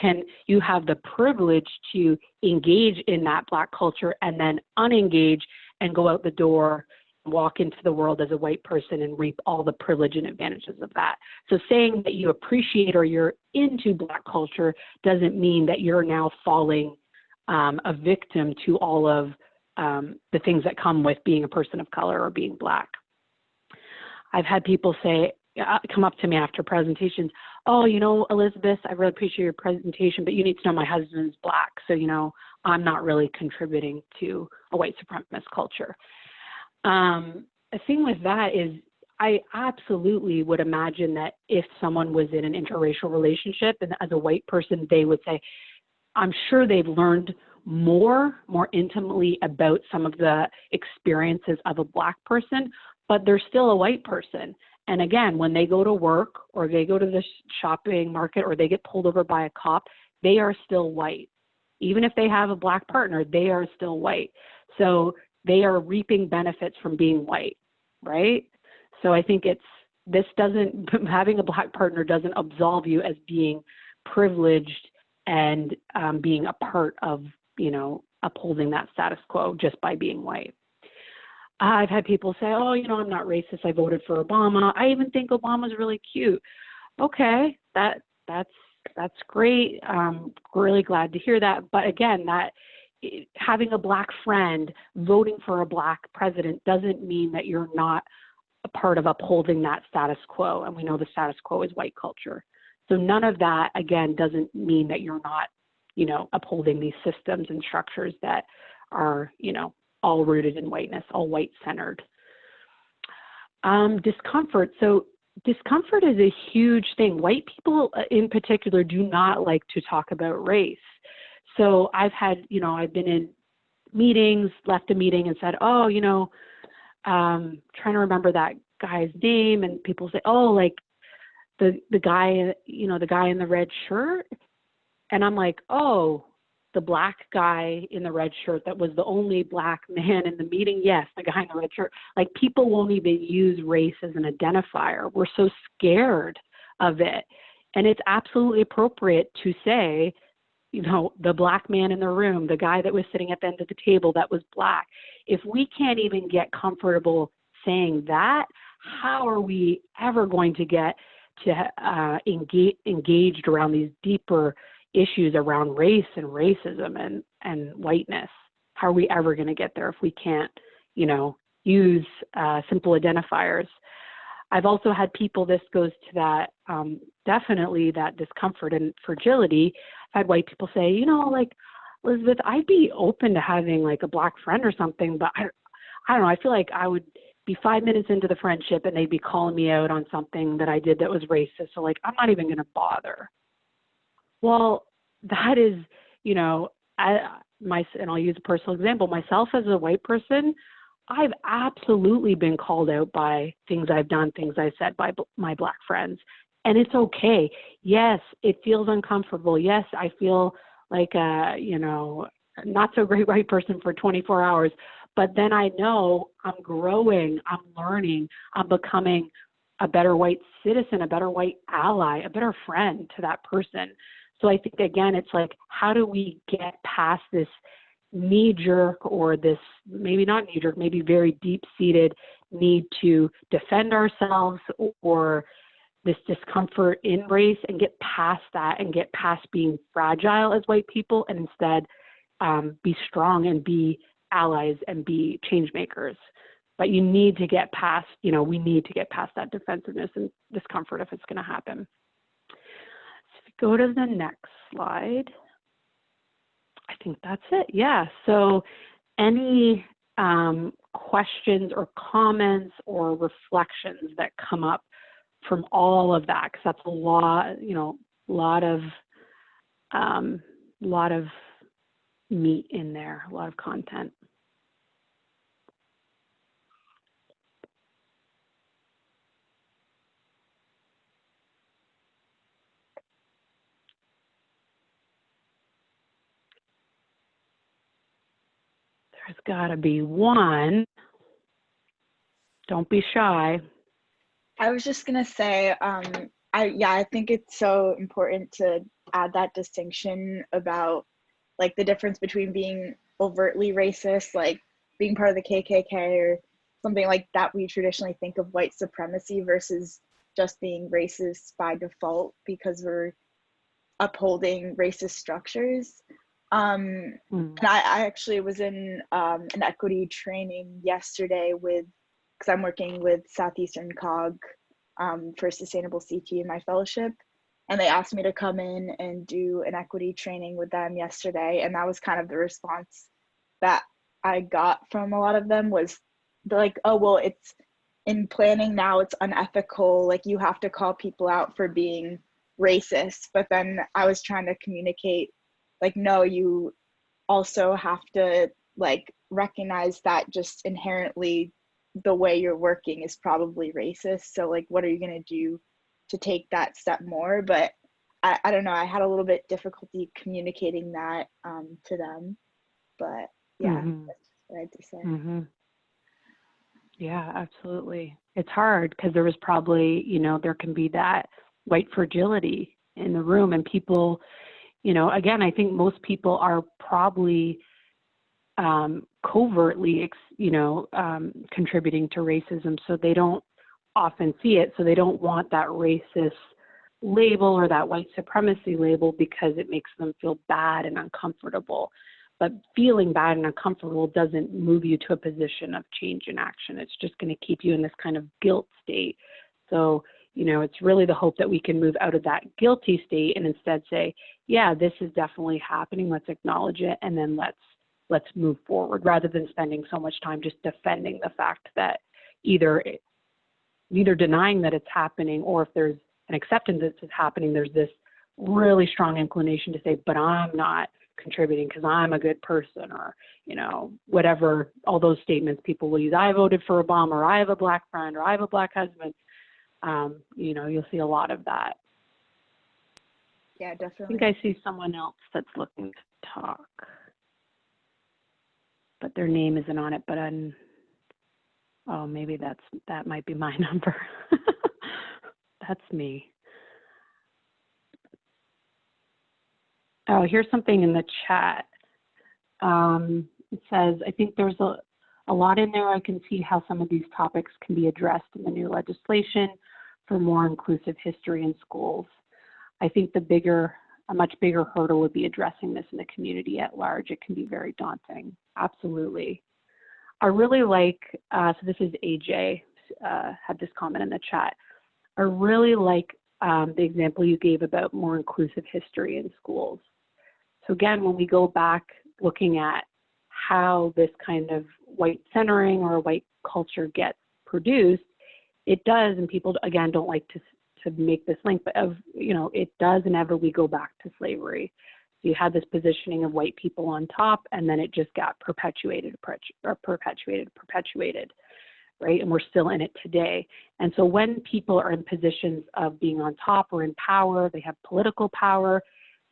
have the privilege to engage in that Black culture and then unengage and go out the door, walk into the world as a white person and reap all the privilege and advantages of that. So saying that you appreciate or you're into Black culture doesn't mean that you're now falling a victim to all of the things that come with being a person of color or being Black. I've had people say, come up to me after presentations, oh, you know, Elizabeth, I really appreciate your presentation, but you need to know my husband's Black. So, you know, I'm not really contributing to a white supremacist culture. The thing with that is I absolutely would imagine that if someone was in an interracial relationship and as a white person, they would say, I'm sure they've learned more intimately about some of the experiences of a Black person, but they're still a white person. And again, when they go to work or they go to the shopping market or they get pulled over by a cop, they are still white. Even if they have a Black partner, they are still white. So they are reaping benefits from being white, right? So I think having a Black partner doesn't absolve you as being privileged and being a part of, upholding that status quo just by being white. I've had people say, oh, I'm not racist. I voted for Obama. I even think Obama's really cute. Okay, that's great. Really glad to hear that. But again, having a Black friend, voting for a Black president doesn't mean that you're not a part of upholding that status quo. And we know the status quo is white culture. So none of that, again, doesn't mean that you're not, upholding these systems and structures that are, all rooted in whiteness, all white-centered. Discomfort. So discomfort is a huge thing. White people in particular do not like to talk about race. So I've had, I've been in meetings, left a meeting and said, oh, trying to remember that guy's name, and people say, oh, like the guy, the guy in the red shirt. And I'm like, oh, the Black guy in the red shirt that was the only Black man in the meeting? Yes, the guy in the red shirt. Like, people won't even use race as an identifier. We're so scared of it. And it's absolutely appropriate to say, the Black man in the room, the guy that was sitting at the end of the table that was Black. If we can't even get comfortable saying that, how are we ever going to get to engaged around these deeper issues around race and racism and whiteness? How are we ever going to get there if we can't, use simple identifiers? I've also had people, this goes to that, definitely that discomfort and fragility. I've had white people say, like, Elizabeth, I'd be open to having like a Black friend or something, but I don't know, I feel like I would be 5 minutes into the friendship and they'd be calling me out on something that I did that was racist. So like, I'm not even going to bother. Well, that is, and I'll use a personal example. Myself as a white person, I've absolutely been called out by things I've done, things I said by my Black friends. And it's okay. Yes, it feels uncomfortable. Yes, I feel like a, not so great white person for 24 hours. But then I know I'm growing, I'm learning, I'm becoming a better white citizen, a better white ally, a better friend to that person. So I think, again, it's like, how do we get past this knee-jerk, or this, maybe not knee-jerk, maybe very deep-seated need to defend ourselves, or this discomfort in race, and get past that and get past being fragile as white people, and instead be strong and be allies and be change makers. But you need to get past, we need to get past that defensiveness and discomfort if it's going to happen. Go to the next slide. I think that's it. Yeah. So any questions or comments or reflections that come up from all of that? Because that's a lot, lot of meat in there, a lot of content. There's got to be one. Don't be shy. I was just gonna say, I think it's so important to add that distinction about like the difference between being overtly racist, like being part of the KKK or something like that we traditionally think of white supremacy, versus just being racist by default because we're upholding racist structures. And I actually was in an equity training yesterday because I'm working with Southeastern COG for Sustainable CT in my fellowship. And they asked me to come in and do an equity training with them yesterday. And that was kind of the response that I got from a lot of them, was they're like, oh, well, it's in planning now, it's unethical. Like, you have to call people out for being racist. But then I was trying to communicate, like, no, you also have to like recognize that just inherently the way you're working is probably racist. So like, what are you going to do to take that step more? But I don't know, I had a little bit difficulty communicating that to them, but yeah, that's just what I had to say. Yeah, absolutely. It's hard because there was probably, there can be that white fragility in the room, and people, again, I think most people are probably covertly, contributing to racism, so they don't often see it, so they don't want that racist label or that white supremacy label because it makes them feel bad and uncomfortable. But feeling bad and uncomfortable doesn't move you to a position of change and action. It's just going to keep you in this kind of guilt state. So, it's really the hope that we can move out of that guilty state and instead say, yeah, this is definitely happening. Let's acknowledge it, and then let's move forward, rather than spending so much time just defending the fact that either denying that it's happening, or if there's an acceptance that it's happening, there's this really strong inclination to say, but I'm not contributing because I'm a good person, or, whatever, all those statements people will use. I voted for Obama, or I have a black friend, or I have a black husband. You'll see a lot of that. Yeah, I definitely. think I see someone else that's looking to talk, but their name isn't on it, but maybe that might be my number. That's me. Oh, here's something in the chat. It says, I think there's a lot in there. I can see how some of these topics can be addressed in the new legislation for more inclusive history in schools. I think a much bigger hurdle would be addressing this in the community at large. It can be very daunting. Absolutely. I really like, so this is AJ, had this comment in the chat. I really like the example you gave about more inclusive history in schools. So again, when we go back looking at how this kind of white centering or white culture gets produced, it does, and people again don't like to make this link, but it does inevitably go back to slavery. So you had this positioning of white people on top, and then it just got perpetuated, right? And we're still in it today. And so when people are in positions of being on top or in power, they have political power,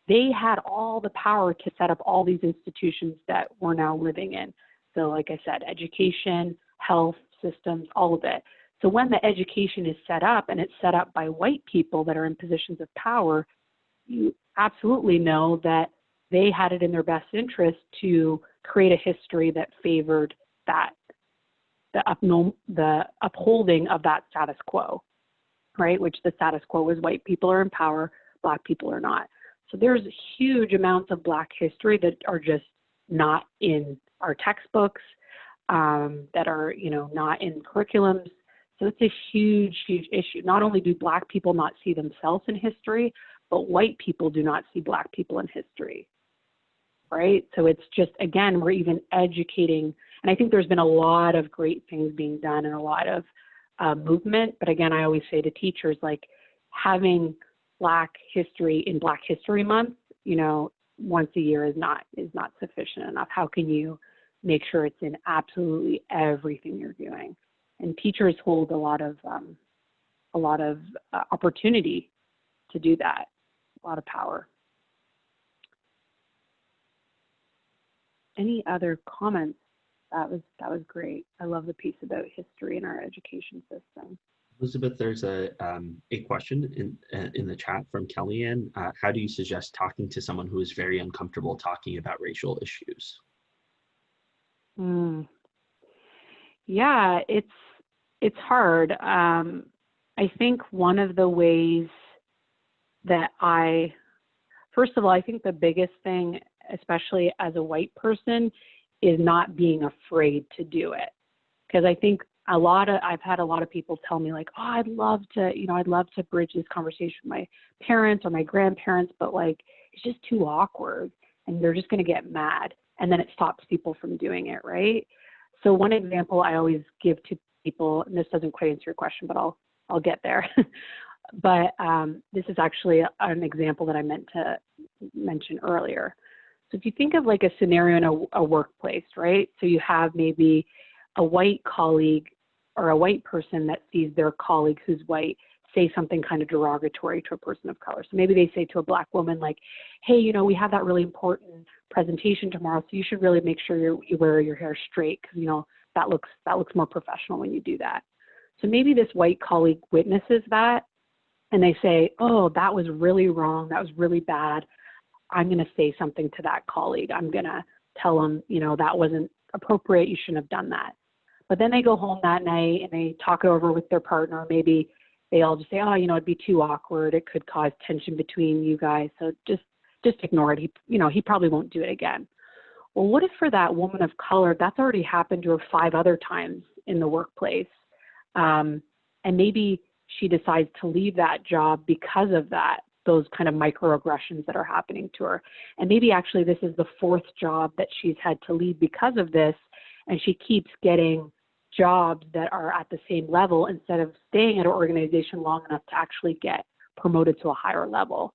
they had all the power to set up all these institutions that we're now living in. So like I said, education, health systems, all of it. So when the education is set up, and it's set up by white people that are in positions of power, you absolutely know that they had it in their best interest to create a history that favored that, the upholding of that status quo, right? Which the status quo was white people are in power, black people are not. So there's huge amounts of black history that are just not in our textbooks, that are, not in curriculums. So it's a huge, huge issue. Not only do black people not see themselves in history, but white people do not see black people in history, right? So it's just, again, we're even educating, and I think there's been a lot of great things being done and a lot of movement. But again, I always say to teachers, like, having Black history in Black History Month, once a year is not sufficient enough. How can you make sure it's in absolutely everything you're doing? And teachers hold a lot of opportunity to do that, a lot of power. Any other comments? That was great. I love the piece about history in our education system. Elizabeth, there's a question in the chat from Kellyanne. How do you suggest talking to someone who is very uncomfortable talking about racial issues? Yeah, it's hard. I think one of the ways that first of all, I think the biggest thing, especially as a white person, is not being afraid to do it. Because I think I've had a lot of people tell me, like, oh, I'd love to bridge this conversation with my parents or my grandparents, but like, it's just too awkward and they're just going to get mad. And then it stops people from doing it, right? So one example I always give to people, and this doesn't quite answer your question, but I'll get there. But this is actually an example that I meant to mention earlier. So if you think of like a scenario in a workplace, right? So you have maybe a white colleague or a white person that sees their colleague who's white say something kind of derogatory to a person of color. So maybe they say to a Black woman, like, hey, you know, we have that really important presentation tomorrow, so you should really make sure you wear your hair straight, because, you know, that looks more professional when you do that. So maybe this white colleague witnesses that, and they say, oh, that was really wrong. That was really bad. I'm going to say something to that colleague. I'm going to tell them, you know, that wasn't appropriate. You shouldn't have done that. But then they go home that night and they talk it over with their partner. Maybe they all just say, oh, you know, it'd be too awkward. It could cause tension between you guys. So just ignore it. He probably won't do it again. Well, what if for that woman of color, that's already happened to her 5 other times in the workplace? And maybe she decides to leave that job because of that, those kind of microaggressions that are happening to her. And maybe actually this is the 4th job that she's had to leave because of this, and she keeps getting jobs that are at the same level instead of staying at an organization long enough to actually get promoted to a higher level.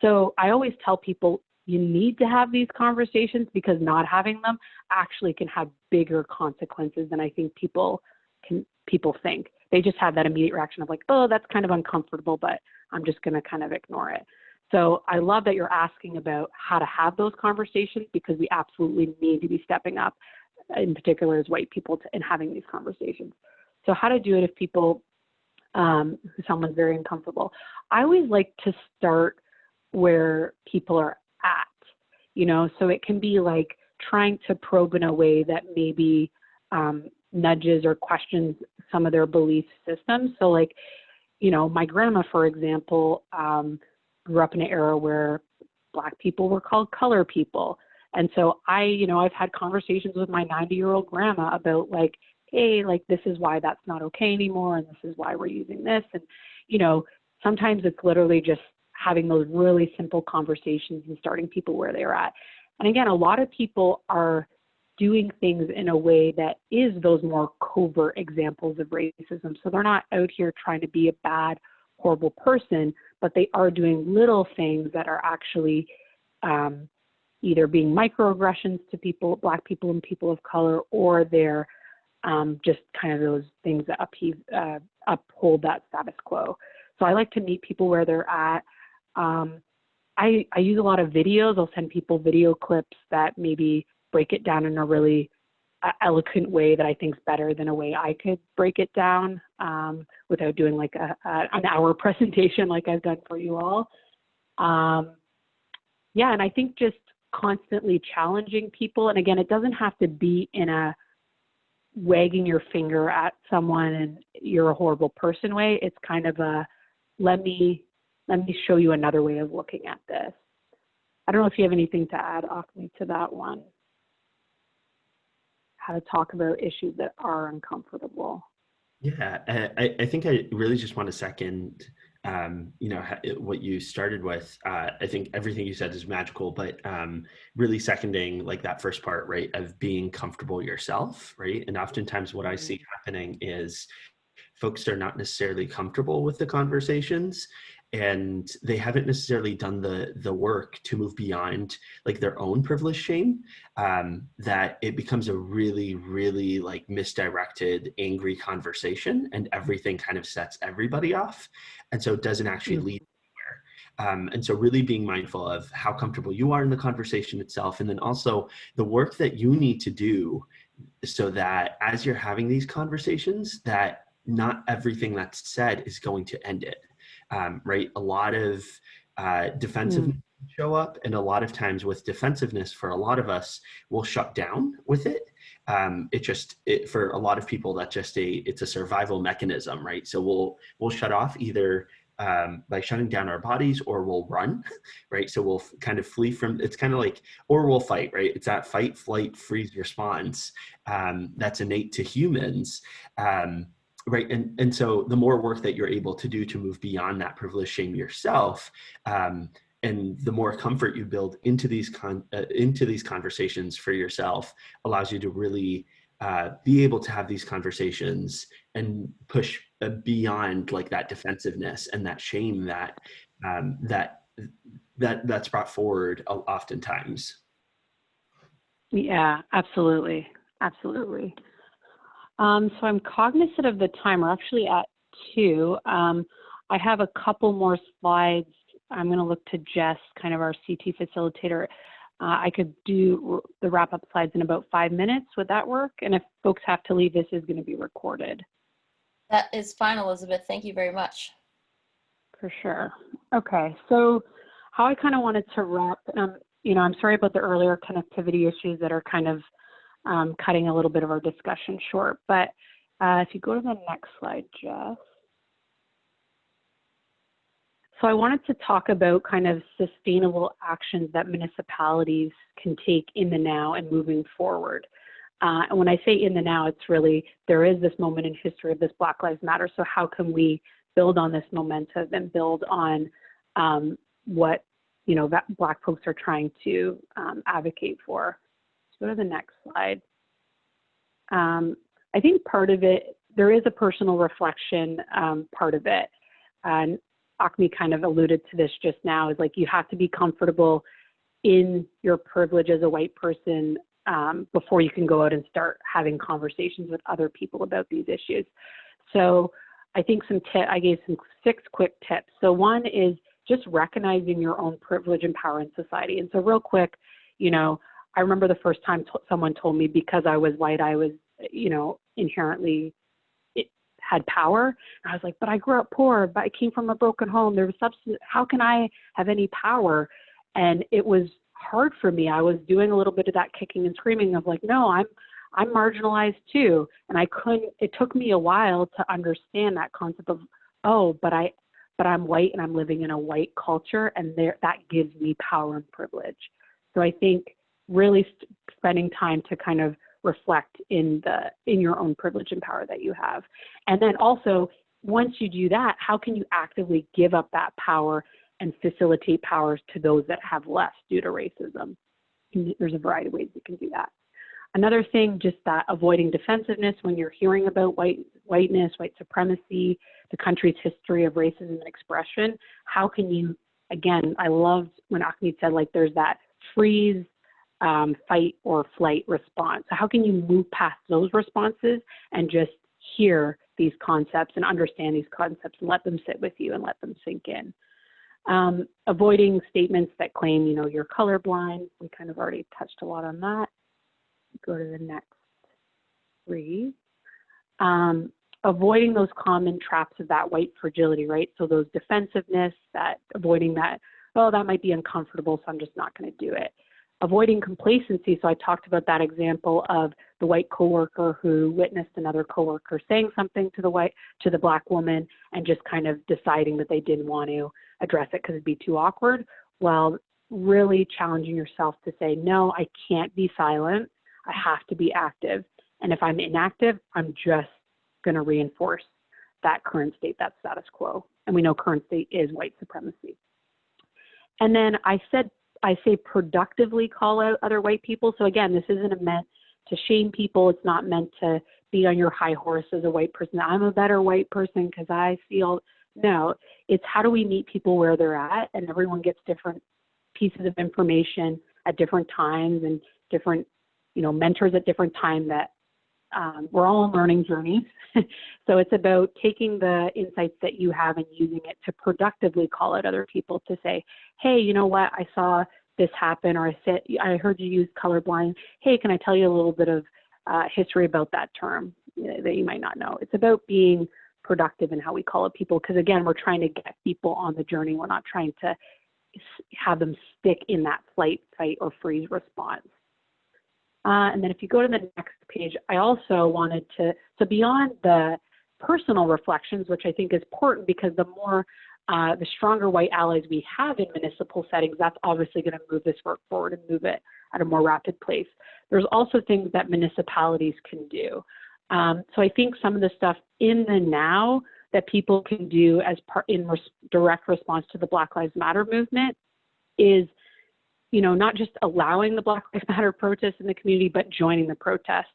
So I always tell people, you need to have these conversations, because not having them actually can have bigger consequences than I think people think. They just have that immediate reaction of like, oh, that's kind of uncomfortable, but I'm just going to kind of ignore it. So I love that you're asking about how to have those conversations, because we absolutely need to be stepping up, in particular as white people, and having these conversations. So how to do it if people, someone's very uncomfortable. I always like to start where people are at, you know, so it can be like trying to probe in a way that maybe nudges or questions some of their belief systems. So like, you know, my grandma, for example, grew up in an era where Black people were called color people. And so I've had conversations with my 90-year-old grandma about like, hey, like this is why that's not okay anymore, and this is why we're using this. And, you know, sometimes it's literally just having those really simple conversations and starting people where they're at. And again, a lot of people are doing things in a way that is those more covert examples of racism. So they're not out here trying to be a bad, horrible person, but they are doing little things that are actually either being microaggressions to people, Black people and people of color, or they're just kind of those things that uphold that status quo. So I like to meet people where they're at. I use a lot of videos. I'll send people video clips that maybe break it down in a really eloquent way that I think is better than a way I could break it down without doing like an hour presentation like I've done for you all. Yeah, and I think just constantly challenging people. And again, it doesn't have to be in a wagging your finger at someone and you're a horrible person way. It's kind of a, let me show you another way of looking at this. I don't know if you have anything to add, Achme, to that one. How to talk about issues that are uncomfortable. Yeah, I think I really just want to second, what you started with. I think everything you said is magical, but really seconding like that first part, right, of being comfortable yourself, right? And oftentimes what I see happening is folks are not necessarily comfortable with the conversations, and they haven't necessarily done the work to move beyond like their own privilege shame, that it becomes a really, really like misdirected, angry conversation, and everything kind of sets everybody off. And so it doesn't actually lead anywhere. And so really being mindful of how comfortable you are in the conversation itself, and then also the work that you need to do so that as you're having these conversations, that not everything that's said is going to end it. Right? A lot of defensiveness show up, and a lot of times with defensiveness, for a lot of us, we'll shut down with it. For a lot of people, that's just it's a survival mechanism, right? So we'll shut off either by shutting down our bodies, or we'll run, right? So we'll kind of flee from, it's kind of like, or we'll fight, right? It's that fight, flight, freeze response that's innate to humans. Right. And so the more work that you're able to do to move beyond that privilege shame yourself, and the more comfort you build into these conversations for yourself, allows you to really be able to have these conversations and push beyond like that defensiveness and that shame that's brought forward oftentimes. Yeah, absolutely. Absolutely. So I'm cognizant of the time. We're actually at 2. I have a couple more slides. I'm going to look to Jess, kind of our CT facilitator. I could do the wrap-up slides in about 5 minutes. Would that work? And if folks have to leave, this is going to be recorded. That is fine, Elizabeth. Thank you very much. For sure. Okay, so how I kind of wanted to wrap, you know, I'm sorry about the earlier connectivity issues that are kind of cutting a little bit of our discussion short, but if you go to the next slide, Jess. So I wanted to talk about kind of sustainable actions that municipalities can take in the now and moving forward. And when I say in the now, it's really, there is this moment in history of this Black Lives Matter. So how can we build on this momentum and build on what, you know, that Black folks are trying to advocate for? Let's go to the next slide. I think part of it, there is a personal reflection part of it. And Acme kind of alluded to this just now, is like you have to be comfortable in your privilege as a white person before you can go out and start having conversations with other people about these issues. So I think I gave 6 quick tips. So one is just recognizing your own privilege and power in society. And so real quick, you know, I remember the first time someone told me because I was white, I was, you know, inherently had power. And I was like, but I grew up poor, but I came from a broken home. There was substance. How can I have any power? And it was hard for me. I was doing a little bit of that kicking and screaming of like, no, I'm marginalized too. And I couldn't, it took me a while to understand that concept of, oh, but I'm white and I'm living in a white culture, and that gives me power and privilege. So I think really spending time to kind of reflect in your own privilege and power that you have. And then also, once you do that, how can you actively give up that power and facilitate powers to those that have less due to racism? And there's a variety of ways you can do that. Another thing, just that avoiding defensiveness when you're hearing about whiteness, white supremacy, the country's history of racism and expression. How can you, again, I loved when Acme said like there's that freeze, fight or flight response. So how can you move past those responses and just hear these concepts and understand these concepts and let them sit with you and let them sink in? Avoiding statements that claim, you know, you're colorblind. We kind of already touched a lot on that. Go to the next 3. Avoiding those common traps of that white fragility, right? So those defensiveness, that avoiding that, oh, that might be uncomfortable, so I'm just not going to do it. Avoiding complacency. So I talked about that example of the white coworker who witnessed another coworker saying something to the Black woman and just kind of deciding that they didn't want to address it because it'd be too awkward. Well, really challenging yourself to say, no, I can't be silent. I have to be active. And if I'm inactive, I'm just going to reinforce that current state, that status quo. And we know current state is white supremacy. And then I say productively call out other white people. So again, this isn't meant to shame people. It's not meant to be on your high horse as a white person. I'm a better white person because I feel, no, it's how do we meet people where they're at, and everyone gets different pieces of information at different times and different, you know, mentors at different times that we're all on learning journeys. So it's about taking the insights that you have and using it to productively call out other people to say, hey, you know what, I saw this happen, or I heard you use colorblind. Hey, can I tell you a little bit of history about that term that you might not know? It's about being productive in how we call it people, because again, we're trying to get people on the journey. We're not trying to have them stick in that flight, fight, or freeze response. And then if you go to the next page, I also wanted to, so beyond the personal reflections, which I think is important because the stronger white allies we have in municipal settings, that's obviously going to move this work forward and move it at a more rapid pace. There's also things that municipalities can do. So I think some of the stuff in the now that people can do as direct response to the Black Lives Matter movement is, you know, not just allowing the Black Lives Matter protests in the community, but joining the protests.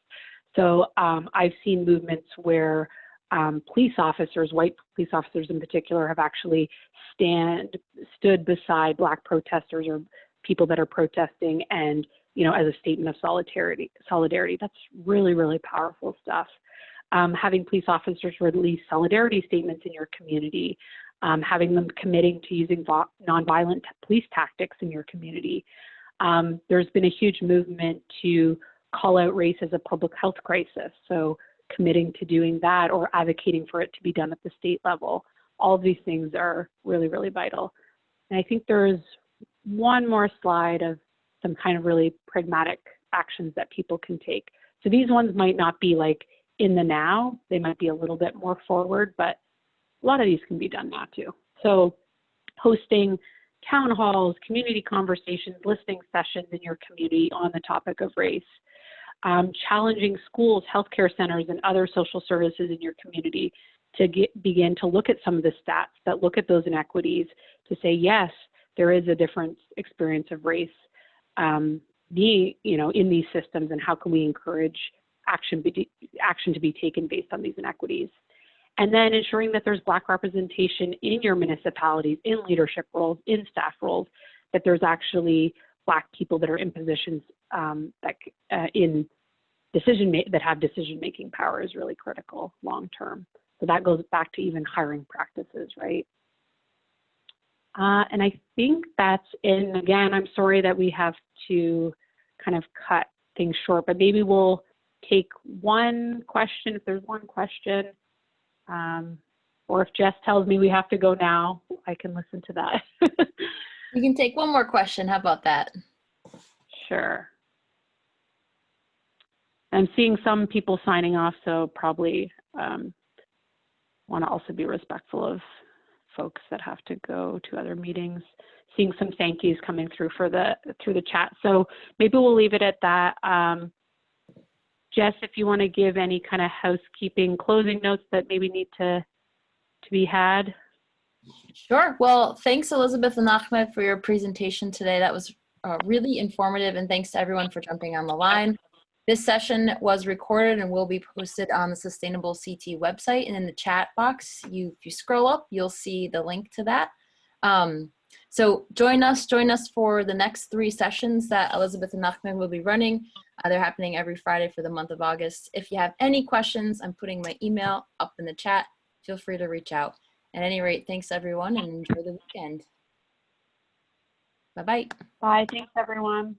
So I've seen movements where police officers, white police officers in particular, have actually stood beside Black protesters or people that are protesting, and, you know, as a statement of solidarity. That's really, really powerful stuff. Having police officers release solidarity statements in your community, having them committing to using nonviolent police tactics in your community. There's been a huge movement to call out race as a public health crisis. So committing to doing that or advocating for it to be done at the state level. All of these things are really, really vital. And I think there's one more slide of some kind of really pragmatic actions that people can take. So these ones might not be like in the now, they might be a little bit more forward, but a lot of these can be done now too. So hosting town halls, community conversations, listening sessions in your community on the topic of race, challenging schools, healthcare centers, and other social services in your community to begin to look at some of the stats that look at those inequities to say, yes, there is a different experience of race in these systems, and how can we encourage action to be taken based on these inequities. And then ensuring that there's Black representation in your municipalities, in leadership roles, in staff roles, that there's actually Black people that are in positions that have decision-making power is really critical long-term. So that goes back to even hiring practices, right? And I think that's it. And again, I'm sorry that we have to kind of cut things short, but maybe we'll take one question if there's one question. Or if Jess tells me we have to go now, I can listen to that. You can take one more question. How about that? Sure. I'm seeing some people signing off, so probably want to also be respectful of folks that have to go to other meetings. Seeing some thank yous coming through through the chat. So maybe we'll leave it at that. Jess, if you want to give any kind of housekeeping closing notes that maybe need to be had. Sure. Well, thanks, Elizabeth and Ahmed, for your presentation today. That was really informative, and thanks to everyone for jumping on the line. This session was recorded and will be posted on the Sustainable CT website, and in the chat box, if you scroll up, you'll see the link to that. So join us for the next 3 sessions that Elizabeth and Ahmed will be running. They're happening every Friday for the month of August. If you have any questions, I'm putting my email up in the chat. Feel free to reach out. At any rate, thanks everyone, and enjoy the weekend. Bye-bye. Bye, thanks everyone.